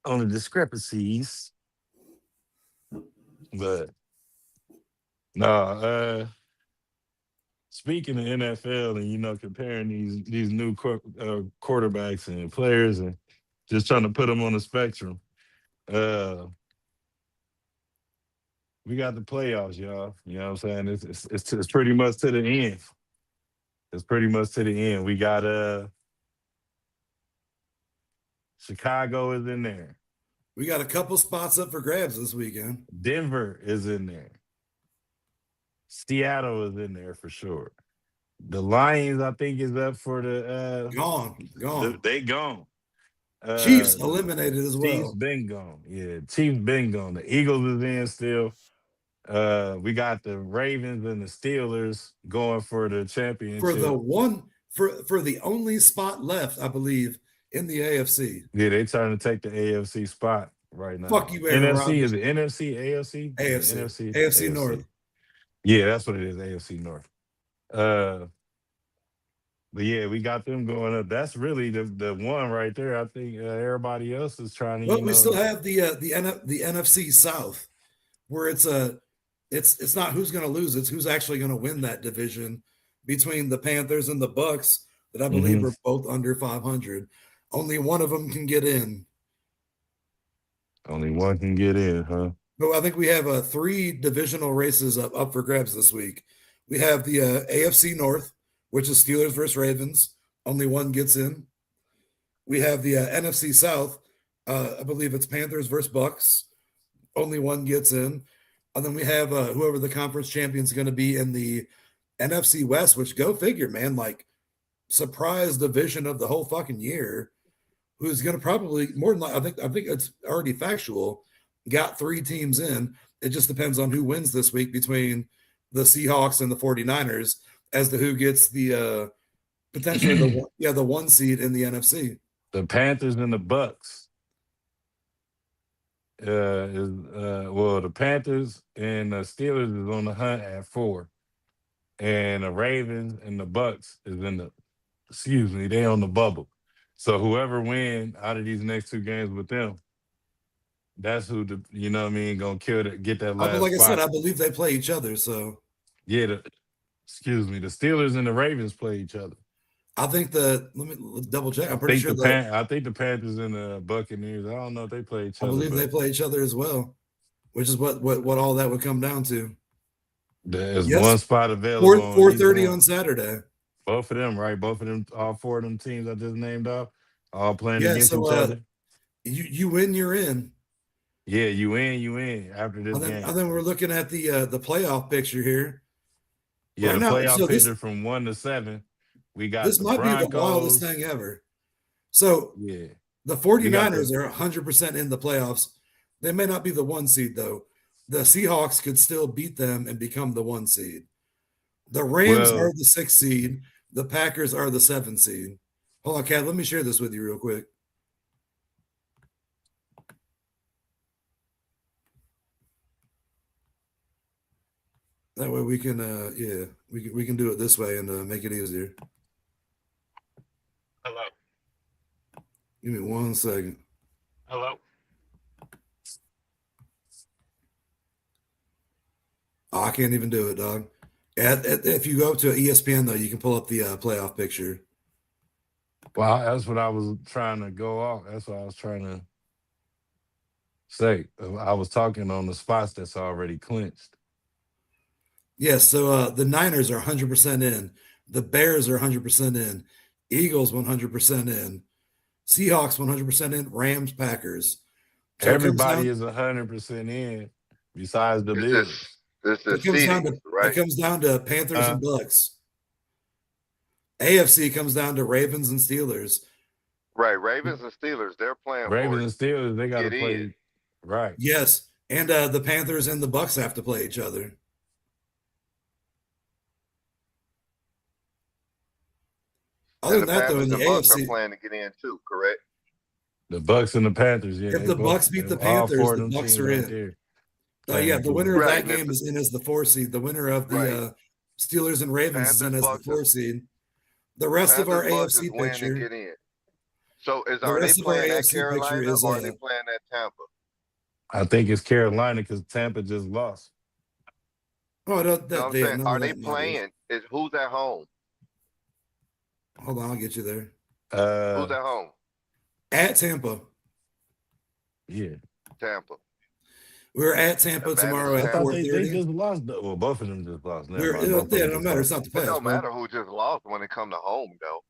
on the discrepancies, but no. Speaking of NFL and comparing these new quarterbacks and players and just trying to put them on the spectrum. We got the playoffs, y'all. You know what I'm saying? It's pretty much to the end. It's pretty much to the end. We got Chicago is in there. We got a couple spots up for grabs this weekend. Denver is in there. Seattle is in there for sure. The Lions, I think, is up for the gone. They gone. Chiefs eliminated as well. Chiefs been gone. Yeah, Chiefs been gone. The Eagles is in still. We got the Ravens and the Steelers going for the championship. For the only spot left, I believe, in the AFC. Yeah, they trying to take the AFC spot right now. Fuck you, Aaron NFC Rodgers. is it NFC, AFC? AFC North. Yeah, that's what it is, AFC North. But yeah, we got them going up. That's really the one right there. I think everybody else is trying to. But we still have the NFC South, where it's not who's going to lose, it's who's actually going to win that division between the Panthers and the Bucks that I believe are both under 500. Only one of them can get in. Only one can get in, huh? But I think we have 3 divisional races up for grabs this week. We have the AFC North, which is Steelers versus Ravens. Only one gets in. We have the NFC South. I believe it's Panthers versus Bucks. Only one gets in. And then we have whoever the conference champion is going to be in the NFC West, which go figure, man, like surprise division of the whole fucking year, who's going to probably more than I think it's already factual, got 3 teams in. It just depends on who wins this week between the Seahawks and the 49ers as to who gets the potentially the 1 seed in the NFC. The Panthers and the Bucks. The Panthers and the Steelers is on the hunt at 4. And the Ravens and the Bucks is they on the bubble. So whoever wins out of these next 2 games with them, that's who gonna get that last like spot. I said, I believe they play each other. So yeah, the Steelers and the Ravens play each other. I think let me double check. I'm pretty sure I think the Panthers and the Buccaneers. I don't know if they play each other. I believe they play each other as well, which is what all that would come down to. There's one spot available. 4:30 on Saturday. Both of them, right? Both of them, all 4 of them teams I just named off, all playing against each other. You win, you're in. Yeah, you win after this game. And then we're looking at the playoff picture here. Yeah, right, the playoff picture from 1 to 7. We got this might be the wildest thing ever. So yeah, the 49ers are 100% in the playoffs. They may not be the 1 seed though. The Seahawks could still beat them and become the 1 seed. The Rams are the 6 seed. The Packers are the 7 seed. Hold on, Kat. Let me share this with you real quick. That way we can, we can do it this way and make it easier. Hello. Give me 1 second. Hello. Oh, I can't even do it, dog. If you go to ESPN, though, you can pull up the playoff picture. Well, that's what I was trying to go off. That's what I was trying to. Say, I was talking on the spots that's already clinched. Yes, so the Niners are 100% in. The Bears are 100% in. Eagles 100% in. Seahawks 100% in. Rams, Packers. So it comes Everybody down. is 100% in, besides the It's just Bills. it's the It comes down seedings, to right? Panthers and Bucks. AFC comes down to Ravens and Steelers. Right. Ravens and Steelers, they're playing for Ravens it and Steelers, they to got to get in. play right. Yes, and the Panthers and the Bucks have to play each other. Other And than the that, though, in Panthers the and Bucks are AFC, playing to get in too, correct? The Bucks and the Panthers, yeah, if they the both, Bucks beat the all Panthers, four of the them Bucks teams are right in. there. Yeah, the winner of Right. that game is in as the 4 seed. The winner of the Right. Steelers and Ravens is in Panthers as the Bucks 4 seed. The rest of our Panthers Bucks is AFC win and picture, get in. So the are they rest of our playing at AFC picture Carolina is or are they playing at Tampa? I think it's Carolina because Tampa just lost. oh, No, that I'm they saying, none are of they that matters. playing? Is who's at home? Hold on, I'll get you there. Who's at home? At Tampa, Yeah. Tampa. we're at Tampa Advantage tomorrow of at I thought they 4:30. just lost. Well, both of them just lost. Never We're mind. Both of them it don't just matter. lost. It's not the It playoffs, don't bro. matter who just lost when it come to home, though.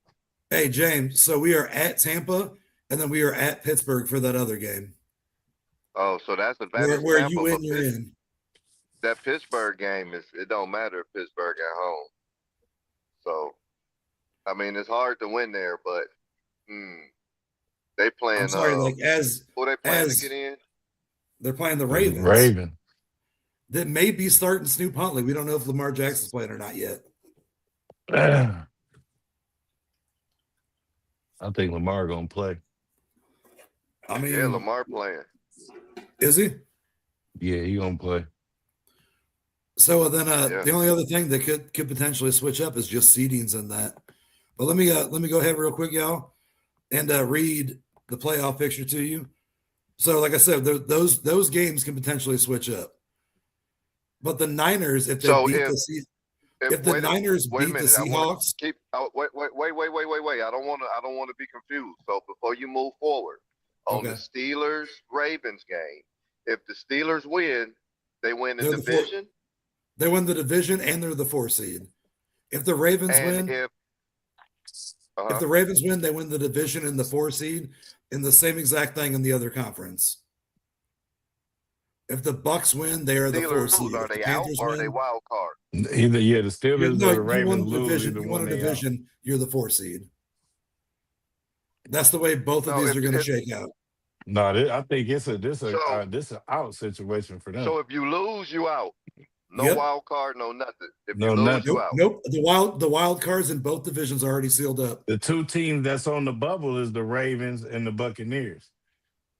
Hey, James. So we are at Tampa, and then we are at Pittsburgh for that other game. Oh, so that's advantage Where Tampa. you win, But you're in. that Pittsburgh game it don't matter if Pittsburgh at home. So, I mean, it's hard to win there, but they playing. I'm sorry, like who they playing as to get in? they're playing the Ravens. Raven. That may be starting Snoop Huntley. We don't know if Lamar Jackson's playing or not yet. I think Lamar gonna play. I mean, Yeah, Lamar playing. Is he? Yeah, he gonna play. So then the only other thing that could potentially switch up is just seedings in that. But let me go ahead real quick, y'all, and read the playoff picture to you. So, like I said, those games can potentially switch up. But the Niners, if they beat the Niners beat the Seahawks, wait. I don't want to be confused. So before you move forward on the Steelers Ravens game, if the Steelers win, they win the division. They win the division and they're the 4 seed. If the Ravens win, if the Ravens win, they win the division and the 4 seed, and the same exact thing in the other conference. If the Bucks win, they are the 4 seed. Are they out or are they wild card? Either the Steelers or the Ravens lose. You won a division, you're the 4 seed. That's the way both of these are going to shake out. No, I think this an out situation for them. So if you lose, you out. No wild card, no nothing. If you lose, you out. Nope. The wild cards in both divisions are already sealed up. The 2 teams that's on the bubble is the Ravens and the Buccaneers.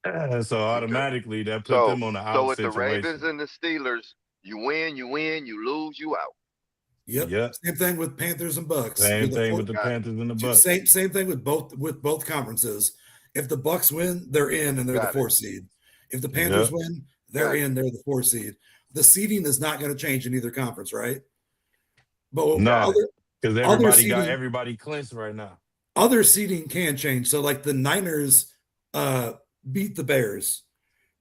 So automatically that put them on the out situation. So with the Ravens and the Steelers, you win, you lose, you out. Yep. Same thing with Panthers and Bucks. Same thing with the Panthers and the Bucks. Same thing with both conferences. If the Bucks win, they're in and they're the 4 seed. If the Panthers win, they're in, they're the 4 seed. The seeding is not going to change in either conference, right? But no, because everybody clinched right now. Other seeding can change. So like the Niners beat the Bears,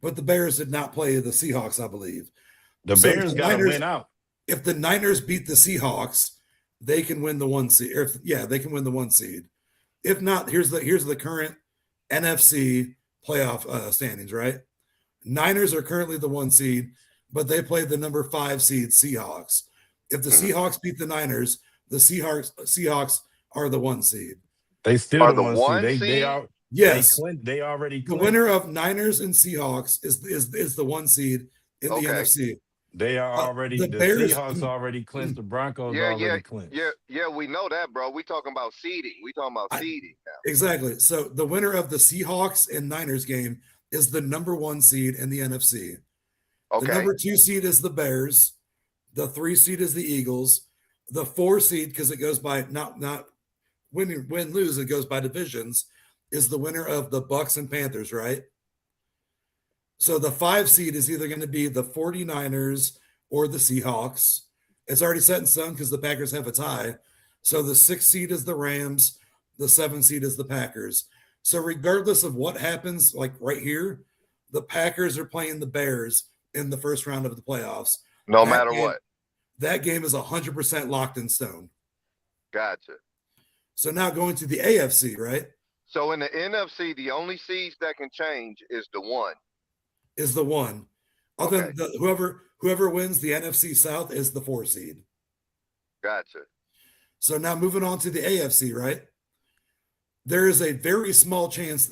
but the Bears did not play the Seahawks, I believe. The Bears got to win out. If the Niners beat the Seahawks, they can win the 1 seed. They can win the 1 seed. If not, here's the current NFC playoff standings, right? Niners are currently the 1 seed, but they play the number 5 seed Seahawks. If the Seahawks beat the Niners, the Seahawks are the 1 seed. They still are the 1 seed. They are. Yes, they already. The winner of Niners and Seahawks is the 1 seed in the NFC. They are already. The Seahawks already clinched. The Broncos already clinched. Yeah, we know that, bro. We talking about seeding. Now. Exactly. So the winner of the Seahawks and Niners game is the number 1 seed in the NFC. The number 2 seed is the Bears. The 3 seed is the Eagles. The 4 seed, because it goes by not win lose, it goes by divisions, is the winner of the Bucks and Panthers, right? So the 5 seed is either going to be the 49ers or the Seahawks. It's already set in stone because the Packers have a tie. So the 6 seed is the Rams. The 7 seed is the Packers. So regardless of what happens, like right here, the Packers are playing the Bears in the first round of the playoffs. No matter what. That game is 100% locked in stone. Gotcha. So now going to the AFC, right? So in the NFC, the only seeds that can change is the one. Is the one. Other than whoever wins the NFC South is the 4 seed. Gotcha. So now moving on to the AFC, right? There is a very small chance.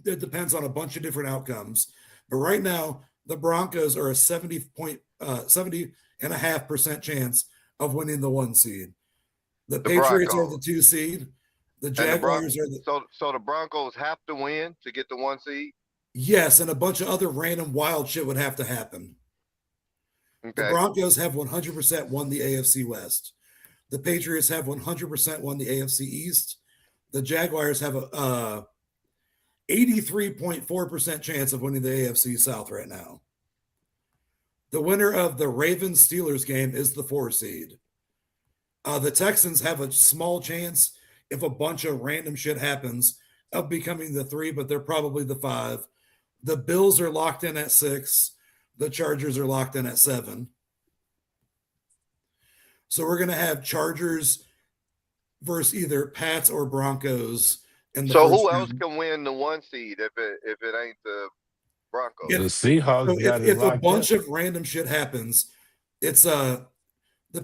It depends on a bunch of different outcomes. But right now, the Broncos are a 70.5% chance of winning the 1 seed. The Patriots Broncos are the 2 seed. The Jaguars are the so the Broncos have to win to get the 1 seed? Yes, and a bunch of other random wild shit would have to happen. Okay. The Broncos have 100% won the AFC West. The Patriots have 100% won the AFC East. The Jaguars have a 83.4% chance of winning the AFC South right now. The winner of the Ravens-Steelers game is the 4 seed. The Texans have a small chance, if a bunch of random shit happens, of becoming the 3, but they're probably the 5. The Bills are locked in at 6. The Chargers are locked in at 7. So we're going to have Chargers versus either Pats or Broncos. So who else can win the 1 seed if it ain't the Broncos? The Seahawks. So if a bunch of random shit happens, it's the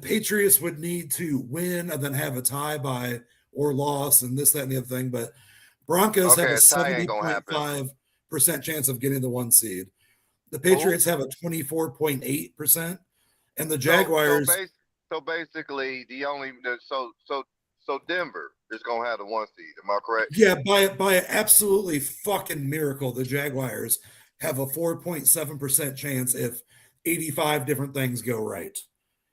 Patriots would need to win and then have a tie by or loss and this, that, and the other thing. But Broncos have a 70.5% chance of getting the 1 seed. The Patriots have a 24.8%, and the Jaguars. So basically, so Denver is gonna have the 1 seed. Am I correct? Yeah, by an absolutely fucking miracle, the Jaguars have a 4.7% chance if 85 different things go right.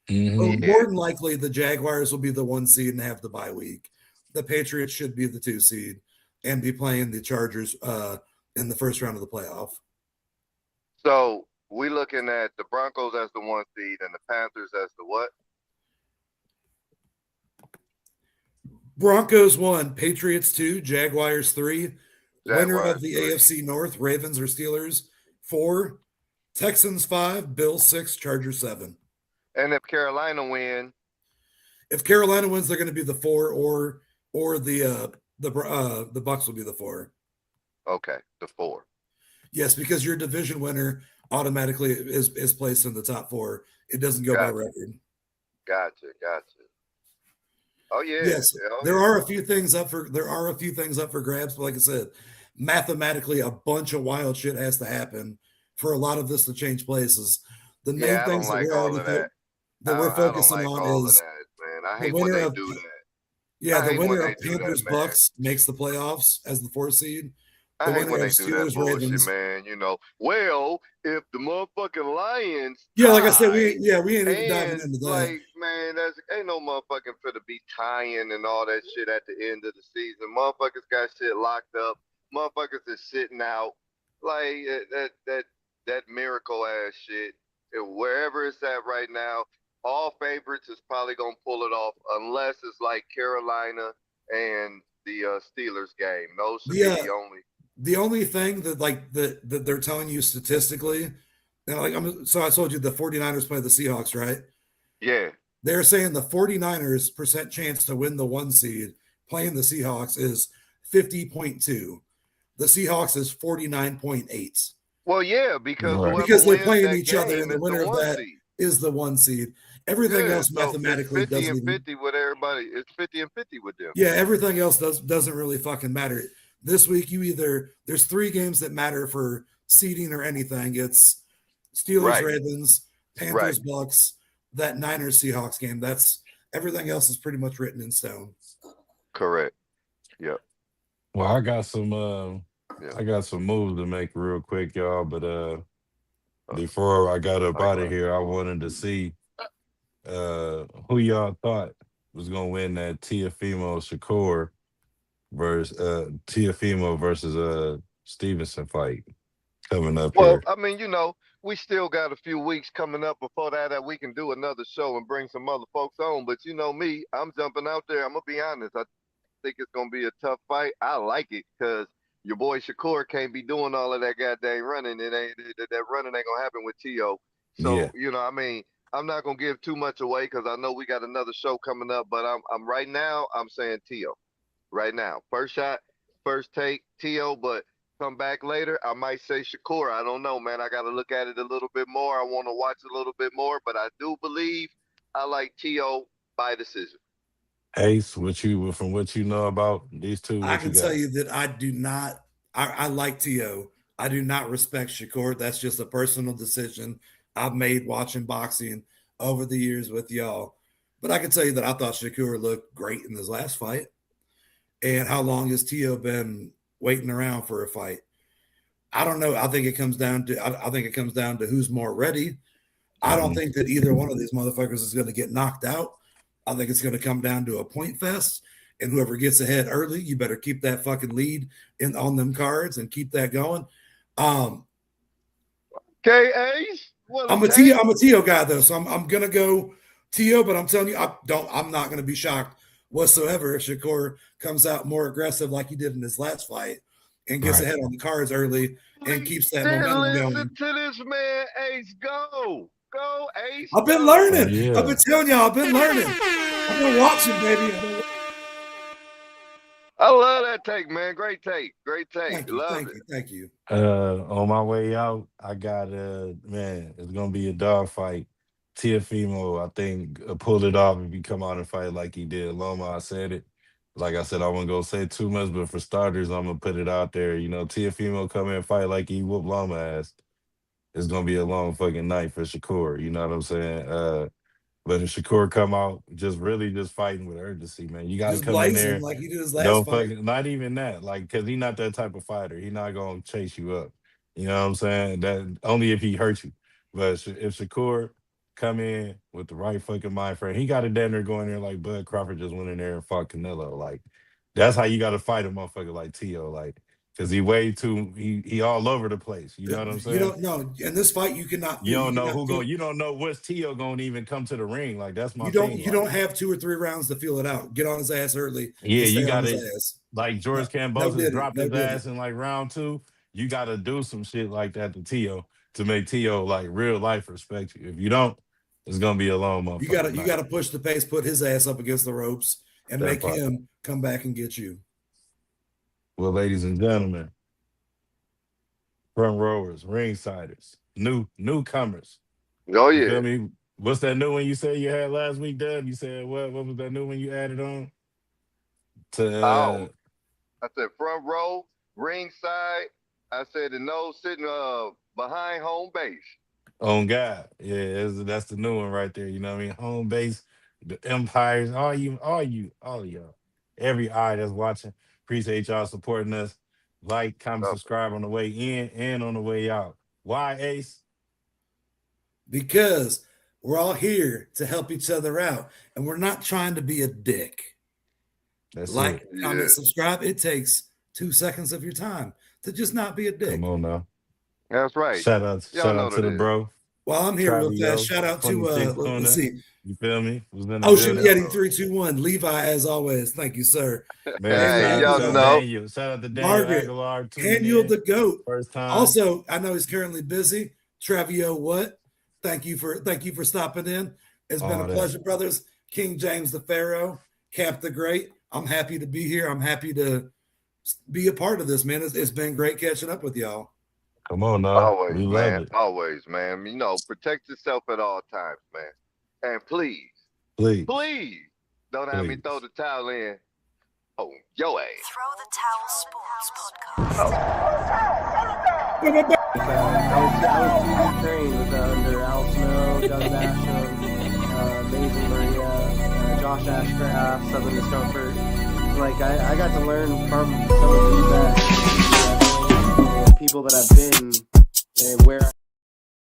Mm-hmm. More than likely, the Jaguars will be the 1 seed and have the bye week. The Patriots should be the 2 seed and be playing the Chargers in the first round of the playoff. So we looking at the Broncos as the 1 seed and the Panthers as the what? Broncos 1, Patriots 2, Jaguars 3. Winner of the 3. AFC North, Ravens or Steelers 4. Texans 5, Bills 6, Chargers 7. And if Carolina wins, they're going to be the 4, or the Bucs will be the 4. Okay, the 4. Yes, because your division winner automatically is placed in the top 4. It doesn't go by record. Gotcha. Oh yeah. Yes, there are a few things up for grabs, but like I said, mathematically a bunch of wild shit has to happen for a lot of this to change places. The main things that we're focusing on is man. I hate when they do that. Yeah, the winner of Panthers Bucks makes the playoffs as the 4 seed. I hate when they do that bullshit, man. You know, well, if the motherfucking Lions, like I said, we ain't even diving into that. Like, man, ain't no motherfucking for to be tying and all that shit at the end of the season. Motherfuckers got shit locked up. Motherfuckers is sitting out. Like that miracle ass shit. Wherever it's at right now, all favorites is probably gonna pull it off unless it's like Carolina and the Steelers game. Those should be the only. The only thing that they're telling you statistically, and so I told you the 49ers play the Seahawks, right? Yeah. They're saying the 49ers percent chance to win the 1 seed playing the Seahawks is 50.2. The Seahawks is 49.8. Well, yeah, because they're playing each other, and the winner of that is the 1 seed. Everything else mathematically doesn't 50 and 50 with everybody. It's 50 and 50 with them. Yeah, everything else doesn't really fucking matter. This week, there's 3 games that matter for seeding or anything. It's Steelers, Ravens, Panthers, Bucks, that Niners Seahawks game. That's everything else is pretty much written in stone. Correct. Yep. Well, I got some moves to make real quick, y'all. But before I got up out of here, I wanted to see who y'all thought was gonna win that Tiafimo Shakur versus Stevenson fight coming up here. Well, I mean, we still got a few weeks coming up before that we can do another show and bring some other folks on. But you know me, I'm jumping out there. I'm gonna be honest. I think it's gonna be a tough fight. I like it because your boy Shakur can't be doing all of that goddamn running. That running ain't gonna happen with T.O. So, Yeah. I mean, I'm not gonna give too much away because I know we got another show coming up, but I'm right now I'm saying T.O. Right now. First shot, first take, T.O., but come back later, I might say Shakur. I don't know, man. I gotta look at it a little bit more. I wanna watch a little bit more, but I do believe I like T.O. by decision. Ace, from what you know about these two, I what you can tell got? you that I do not. I like T.O. I do not respect Shakur. That's just a personal decision I've made watching boxing over the years with y'all. But I can tell you that I thought Shakur looked great in his last fight. And how long has T.O. been waiting around for a fight? I don't know. I think it comes down to who's more ready. I don't think that either one of these motherfuckers is going to get knocked out. I think it's going to come down to a point fest, and whoever gets ahead early, you better keep that fucking lead on them cards and keep that going. Okay, Ace. I'm a T.O. guy though, so I'm gonna go T.O. But I'm telling you, I'm not gonna be shocked whatsoever if Shakur comes out more aggressive like he did in his last fight and gets ahead on the cards early and keeps that momentum listen going. to this man, Ace. Go, Ace. I've been learning. Yeah. I've been telling y'all. I've been learning. I've been watching, baby. I love that take, man. Great take. Thank you. On my way out, I got man, it's gonna be a dog fight. Tiafimo, I think, pulled it off if he come out and fight like he did. Loma, I said it. Like I said, I wasn't gonna say too much, but for starters, I'm gonna put it out there. Tiafimo come in and fight like he whooped Loma ass. It's gonna be a long fucking night for Shakur. You know what I'm saying? But if Shakur come out just fighting with urgency, man, you got to come in there. Like he did his last fight. Not even that, like, because he's not that type of fighter. He's not gonna chase you up. You know what I'm saying? That only if he hurts you. But if Shakur come in with the right fucking mind frame, he got a damn near going there like Bud Crawford just went in there and fought Canelo. Like that's how you got to fight a motherfucker like T.O. Like. Cause he all over the place. You know what I'm saying? You don't know. In this fight, you cannot. You don't know you don't know what's T.O. gonna even come to the ring. Like that's my thing. You don't have 2 or 3 rounds to feel it out. Get on his ass early. Yeah, you got to like George Kambosos dropped his ass in like round 2. You got to do some shit like that to T.O. to make T.O. like real life respect you. If you don't, it's gonna be a long motherfucker. You gotta push the pace, put his ass up against the ropes, and make him come back and get you. Well, ladies and gentlemen, front rowers, ringsiders, newcomers. Oh yeah. You feel me? What's that new one you said you had last week, Deb? You said what? What was that new one you added on? I said front row, ringside. I said the nose sitting behind home base. On God, yeah, that's the new one right there. You know what I mean? Home base, the empires, all y'all, every eye that's watching. Appreciate y'all supporting us. Like, comment, subscribe on the way in and on the way out. Why, Ace? Because we're all here to help each other out, and we're not trying to be a dick. That's like, comment, subscribe. It takes 2 seconds of your time to just not be a dick. Come on now. That's right. Shout out to the bro. While I'm here real fast, shout out to let's see. You feel me? Ocean Yeti 321. Levi, as always. Thank you, sir. Man, y'all know. Shout out to Daniel Margaret, Aguilar. Daniel the GOAT. First time. Also, I know he's currently busy. Travio, what? Thank you for stopping in. It's been a pleasure, brothers. King James the Pharaoh, Cap the Great. I'm happy to be here. I'm happy to be a part of this, man. It's been great catching up with y'all. Come on now. Always, man. Always, man. Protect yourself at all times, man. And please don't have me throw the towel in. Oh, your ass. Throw the Towel Sports Podcast. I was trained with under Al Snow, Doug Basham, Maisie Maria, Josh Ashcraft, Southern Discomfort. Like I got to learn from some of you that